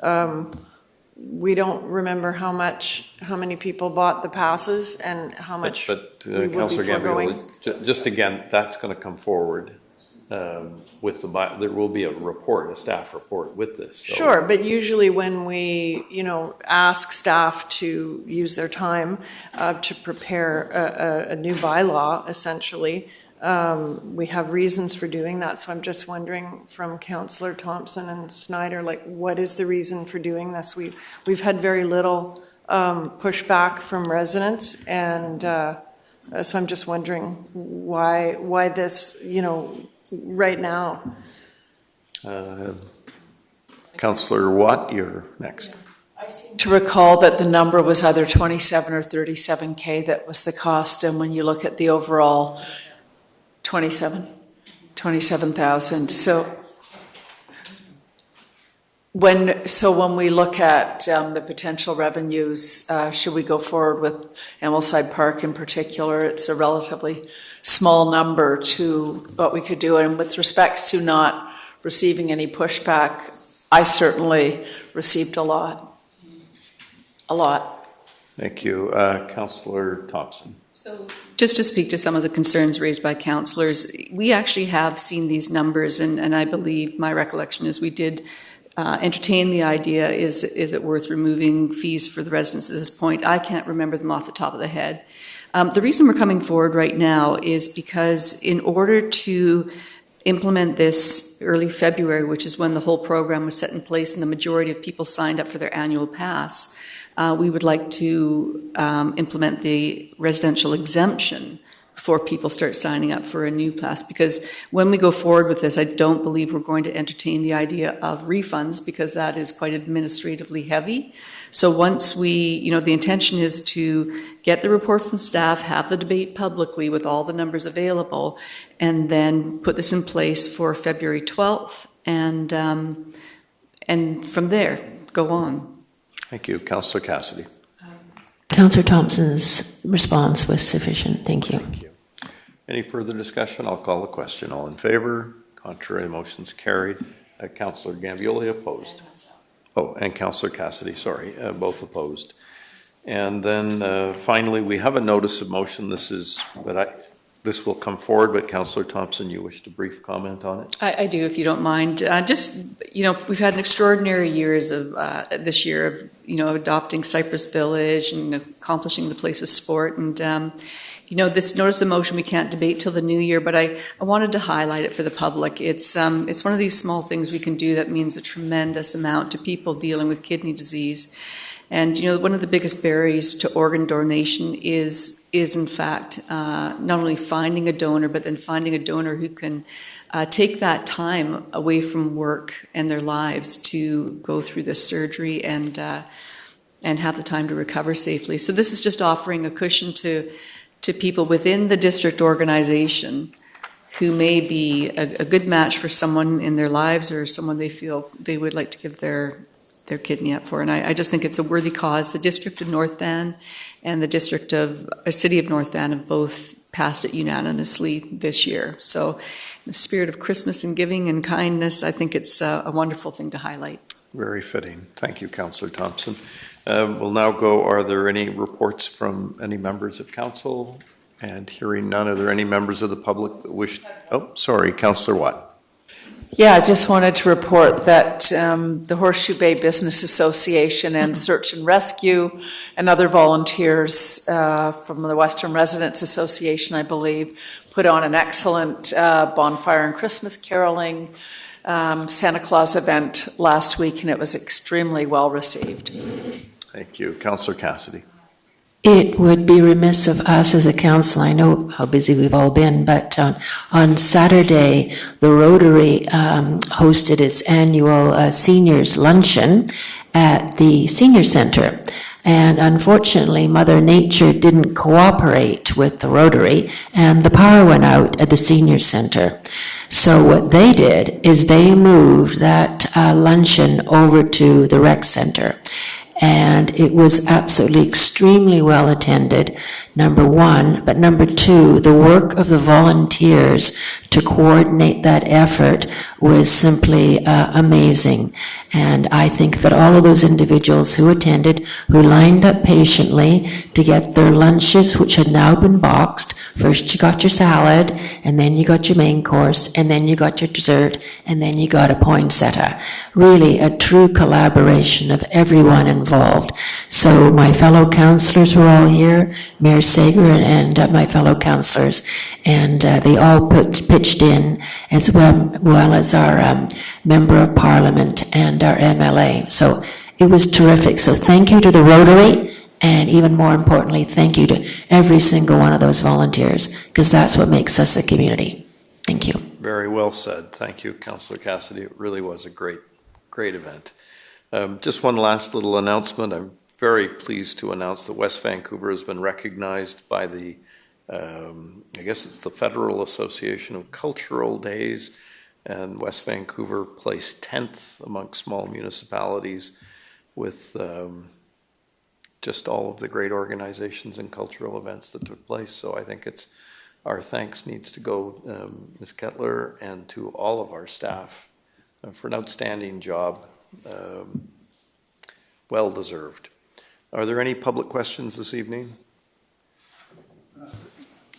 we don't remember how many people bought the passes and how much.
But Councillor Gambioli, just again, that's going to come forward with there will be a staff report with this. So.
Sure, but usually when we, ask staff to use their time to prepare a new bylaw, essentially, we have reasons for doing that. So I'm just wondering from Councillor Thompson and Snyder, what is the reason for doing this? We've had very little pushback from residents, and so I'm just wondering why this, right now.
Councillor Watt, you're next.
I seem to recall that the number was either 27 or 37K that was the cost, and when you look at the overall 27,000. So when we look at the potential revenues, should we go forward with Ambleside Park in particular? It's a relatively small number to what we could do. And with respects to not receiving any pushback, I certainly received a lot.
Thank you. Councillor Thompson.
So just to speak to some of the concerns raised by councillors, we actually have seen these numbers, and I believe my recollection is we did entertain the idea, is it worth removing fees for the residents at this point? I can't remember them off the top of the head. The reason we're coming forward right now is because in order to implement this early February, which is when the whole program was set in place and the majority of people signed up for their annual pass, we would like to implement the residential exemption before people start signing up for a new pass. Because when we go forward with this, I don't believe we're going to entertain the idea of refunds because that is quite administratively heavy. So once the intention is to get the report from staff, have the debate publicly with all the numbers available, and then put this in place for February 12th, and from there, go on.
Thank you. Councillor Cassidy.
Councillor Thompson's response was sufficient. Thank you.
Thank you. Any further discussion? I'll call the question. All in favor? Contrary, motion's carried. Councillor Gambioli opposed. Oh, and Councillor Cassidy, sorry, both opposed. And then finally, we have a notice of motion. This will come forward, but Councillor Thompson, you wish to brief comment on it?
I do, if you don't mind. We've had an extraordinary years of this year of, adopting Cypress Village and accomplishing the place with sport. And, this notice of motion we can't debate till the new year, but I wanted to highlight it for the public. It's one of these small things we can do that means a tremendous amount to people dealing with kidney disease. And, one of the biggest barriers to organ donation is in fact, not only finding a donor, but then finding a donor who can take that time away from work and their lives to go through this surgery and and have the time to recover safely. So this is just offering a cushion to people within the district organization who may be a good match for someone in their lives or someone they feel they would like to give their kidney up for. And I just think it's a worthy cause. The District of North Van and the City of North Van have both passed it unanimously this year. So in the spirit of Christmas and giving and kindness, I think it's a wonderful thing to highlight.
Very fitting. Thank you, Councillor Thompson. We'll now go, are there any reports from any members of council? And hearing none, are there any members of the public that wish? Oh, sorry, Councillor Watt.
Yeah, I just wanted to report that the Horseshoe Bay Business Association and Search and Rescue and other volunteers from the Western Residents Association, I believe, put on an excellent bonfire and Christmas caroling Santa Claus event last week, and it was extremely well received.
Thank you. Councillor Cassidy.
It would be remiss of us as a council, I know how busy we've all been, but on Saturday, the Rotary hosted its annual seniors luncheon at the senior center. And unfortunately, Mother Nature didn't cooperate with the Rotary, and the power went out at the senior center. So what they did is they moved that luncheon over to the rec center. And it was absolutely extremely well attended, number one. But number two, the work of the volunteers to coordinate that effort was simply amazing. And I think that all of those individuals who attended, who lined up patiently to get their lunches, which had now been boxed, first you got your salad, and then you got your main course, and then you got your dessert, and then you got a poinsettia. Really a true collaboration of everyone involved. So my fellow councillors were all here, Mayor Sager and my fellow councillors, and they all pitched in, as well as our Member of Parliament and our MLA. So it was terrific. So thank you to the Rotary, and even more importantly, thank you to every single one of those volunteers, because that's what makes us a community. Thank you.
Very well said. Thank you, Councillor Cassidy. It really was a great event. Just one last little announcement. I'm very pleased to announce that West Vancouver has been recognized by the, I guess it's the Federal Association of Cultural Days, and West Vancouver placed 10th among small municipalities with just all of the great organizations and cultural events that took place. So I think our thanks needs to go, Ms. Kettler, and to all of our staff for an outstanding job. Well deserved. Are there any public questions this evening?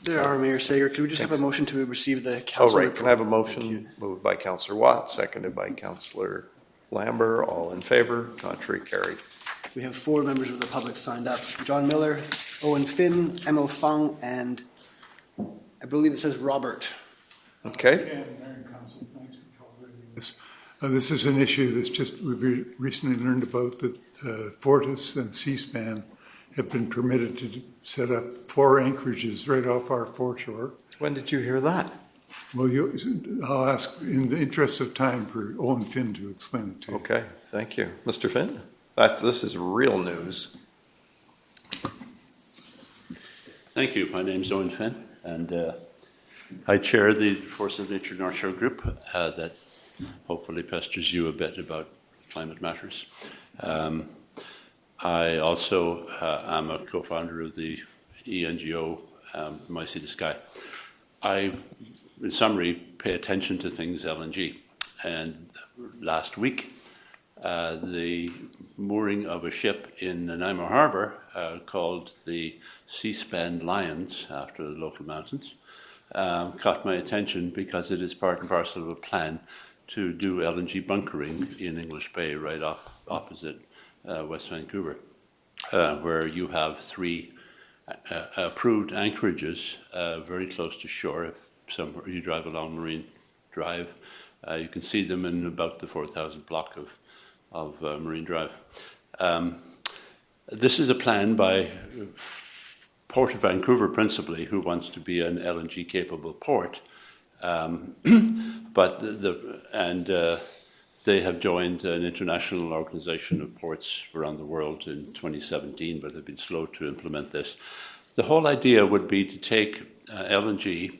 There are, Mayor Sager. Could we just have a motion to receive the council report?
Can I have a motion moved by Councillor Watt, seconded by Councillor Lambert? All in favor? Contrary, carried.
We have 4 members of the public signed up. John Miller, Owen Finn, Emil Fung, and I believe it says Robert.
Okay.
This is an issue we've recently learned about, that Fortis and C-SPAN have been permitted to set up 4 anchorages right off our foreshore.
When did you hear that?
Well, I'll ask in the interest of time for Owen Finn to explain it to you.
Okay, thank you. Mr. Finn? This is real news.
Thank you. My name is Owen Finn, and I chair the Force of Nature North Shore group that hopefully pesters you a bit about climate matters. I also am a co-founder of the ENGO, My Sea to Sky. I, in summary, pay attention to things LNG. And last week, the mooring of a ship in Nanaimo Harbour called the C-SPAN Lions, after the local mountains, caught my attention because it is part and parcel of a plan to do LNG bunkering in English Bay, right opposite West Vancouver, where you have 3 approved anchorages very close to shore. If you drive along Marine Drive, you can see them in about the 4,000 block of Marine Drive. This is a plan by Port of Vancouver principally, who wants to be an LNG capable port. But They have joined an international organization of ports around the world in 2017, but have been slow to implement this. The whole idea would be to take LNG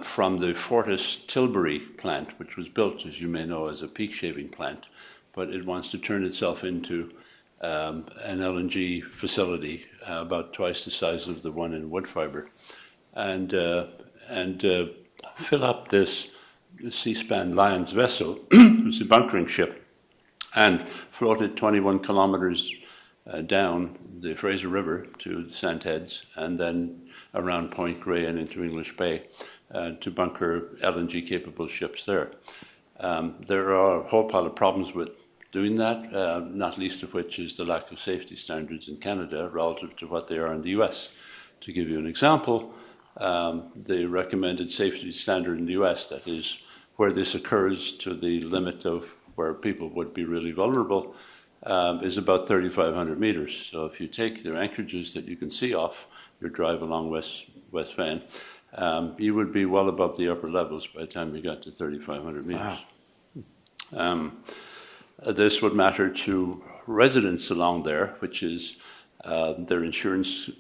from the Fortis Tilbury plant, which was built, as you may know, as a peak shaving plant, but it wants to turn itself into an LNG facility about twice the size of the one in Woodfibre, and fill up this Seaspan Lions vessel, it's a bunkering ship, and float it 21 kilometers down the Fraser River to the Sandheads, and then around Point Grey and into English Bay to bunker LNG-capable ships there. There are a whole pile of problems with doing that, not least of which is the lack of safety standards in Canada relative to what they are in the US. To give you an example, the recommended safety standard in the US, that is, where this occurs to the limit of where people would be really vulnerable, is about 3,500 meters. So if you take the anchorages that you can see off your drive along West Van, you would be well above the upper levels by the time you got to 3,500 meters. Wow. This would matter to residents along there, which is their insurance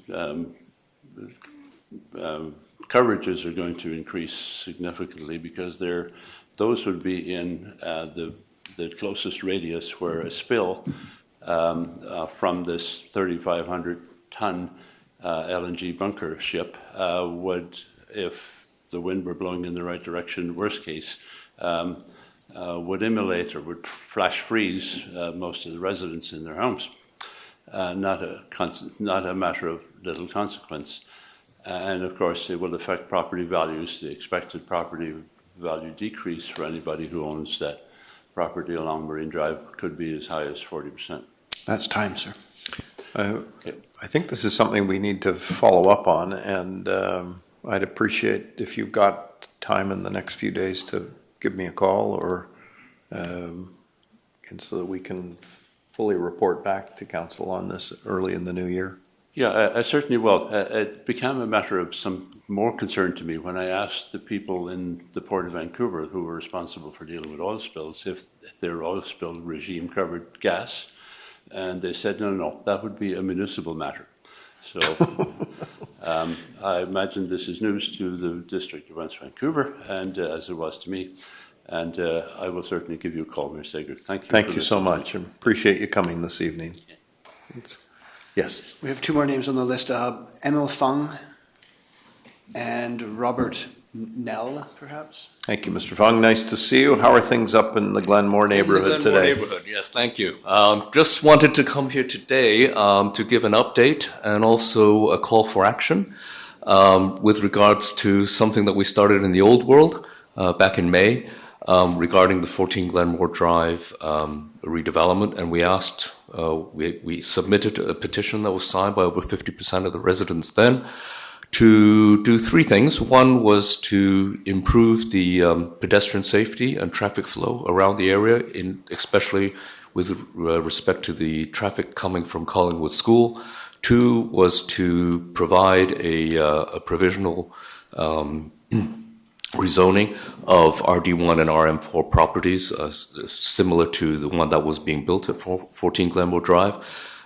coverages are going to increase significantly because those would be in the closest radius where a spill from this 3,500-ton LNG bunker ship would, if the wind were blowing in the right direction, worst case, would immolate or would flash freeze most of the residents in their homes. Not a matter of little consequence. And of course, it will affect property values. The expected property value decrease for anybody who owns that property along Marine Drive could be as high as 40%.
That's time, sir.
I think this is something we need to follow up on, and I'd appreciate if you've got time in the next few days to give me a call, or and so that we can fully report back to council on this early in the new year.
Yeah, I certainly will. It became a matter of some more concern to me when I asked the people in the Port of Vancouver who were responsible for dealing with oil spills if their oil spill regime covered gas, and they said, no, that would be a municipal matter. So I imagine this is news to the District of West Vancouver, and as it was to me. And I will certainly give you a call, Mr. Sager. Thank you.
Thank you so much. I appreciate you coming this evening. Yes.
We have two more names on the list, Emil Fung and Robert Nell, perhaps.
Thank you, Mr. Fung. Nice to see you. How are things up in the Glenmore neighborhood today?
Neighborhood, yes, thank you. Just wanted to come here today to give an update and also a call for action with regards to something that we started in the old world back in May regarding the 14 Glenmore Drive redevelopment, and we asked, we submitted a petition that was signed by over 50% of the residents then to do three things. One was to improve the pedestrian safety and traffic flow around the area, especially with respect to the traffic coming from Collingwood School. Two was to provide a provisional rezoning of RD1 and RM4 properties, similar to the one that was being built at 14 Glenmore Drive.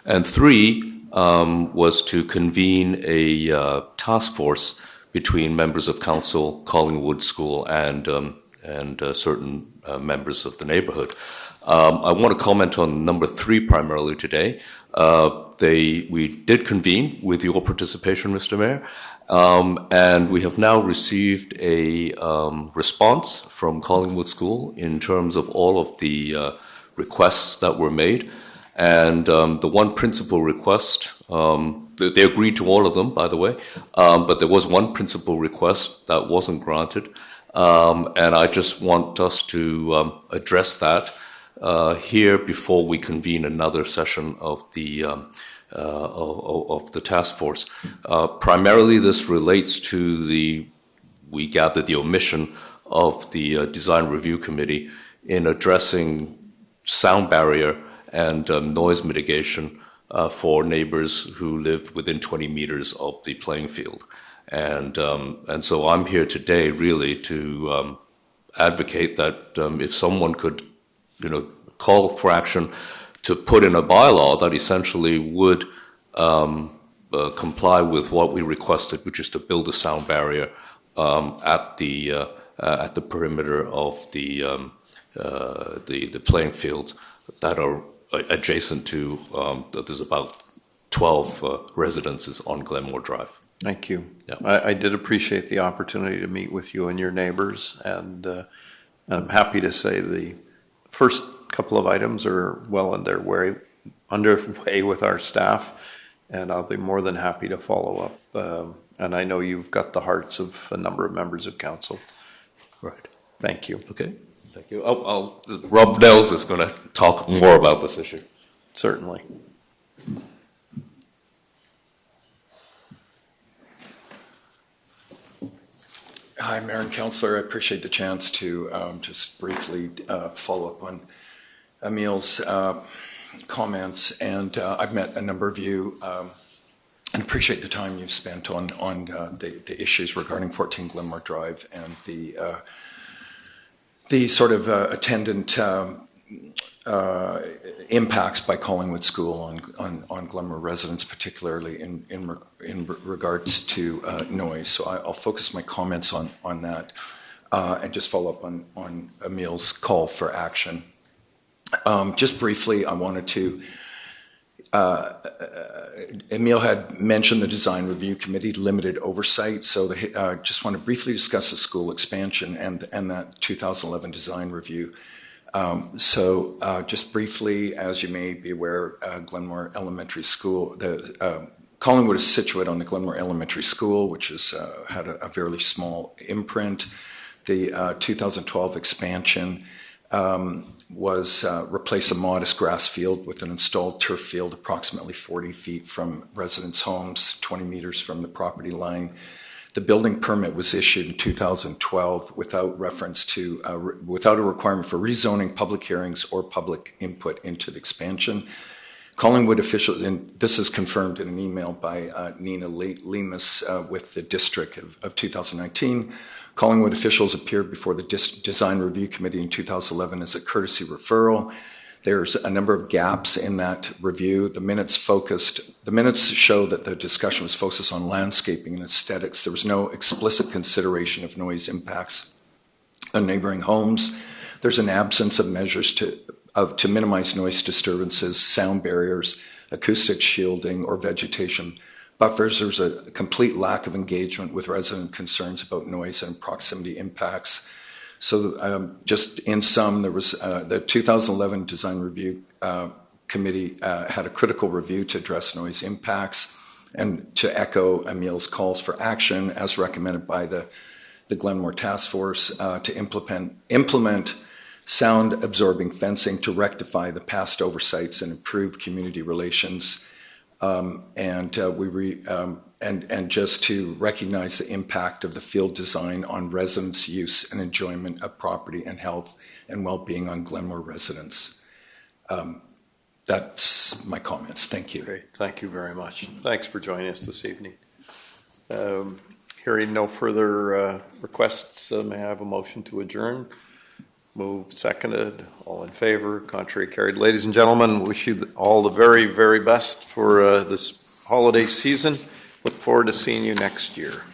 And three was to convene a task force between members of council, Collingwood School, and certain members of the neighborhood. I want to comment on number three primarily today. We did convene with your participation, Mr. Mayor, and we have now received a response from Collingwood School in terms of all of the requests that were made. And the one principal request, they agreed to all of them, by the way, but there was one principal request that wasn't granted. And I just want us to address that here before we convene another session of the task force. Primarily, this relates to we gathered the omission of the Design Review Committee in addressing sound barrier and noise mitigation for neighbors who lived within 20 meters of the playing field. And so I'm here today really to advocate that if someone could call for action to put in a bylaw that essentially would comply with what we requested, which is to build a sound barrier at the perimeter of the playing fields that are adjacent to. There's about 12 residences on Glenmore Drive.
Thank you.
Yeah.
I did appreciate the opportunity to meet with you and your neighbors, and I'm happy to say the first couple of items are well underway with our staff, and I'll be more than happy to follow up. And I know you've got the hearts of a number of members of council.
Right.
Thank you.
Okay. Thank you. Rob Nels is going to talk more about this issue.
Certainly.
Hi, Mayor and Councillor. I appreciate the chance to just briefly follow up on Emil's comments. And I've met a number of you and appreciate the time you've spent on the issues regarding 14 Glenmore Drive and the sort of attendant impacts by Collingwood School on Glenmore residents, particularly in regards to noise. So I'll focus my comments on that and just follow up on Emil's call for action. Just briefly, I wanted to, Emil had mentioned the Design Review Committee limited oversight, so just want to briefly discuss the school expansion and that 2011 design review. Just briefly, as you may be aware, Glenmore Elementary School, Collingwood is situated on the Glenmore Elementary School, which has had a very small imprint. The 2012 expansion was replace a modest grass field with an installed turf field approximately 40 feet from residents' homes, 20 meters from the property line. The building permit was issued in 2012 without reference to, without a requirement for rezoning, public hearings, or public input into the expansion. Collingwood officials, and this is confirmed in an email by Nina Lemus with the district of 2019, Collingwood officials appeared before the Design Review Committee in 2011 as a courtesy referral. There's a number of gaps in that review. The minutes show that the discussion was focused on landscaping and aesthetics. There was no explicit consideration of noise impacts on neighboring homes. There's an absence of measures to minimize noise disturbances, sound barriers, acoustic shielding, or vegetation buffers. There's a complete lack of engagement with resident concerns about noise and proximity impacts. So just in sum, there was the 2011 Design Review Committee had a critical review to address noise impacts and to echo Emil's calls for action as recommended by the Glenmore Task Force to implement sound absorbing fencing to rectify the past oversights and improve community relations. And just to recognize the impact of the field design on residents' use and enjoyment of property and health and well-being on Glenmore residents. That's my comments. Thank you.
Great. Thank you very much. Thanks for joining us this evening. Hearing no further requests, may I have a motion to adjourn? Moved, seconded, all in favor, contrary carried. Ladies and gentlemen, wish you all the very, very best for this holiday season. Look forward to seeing you next year.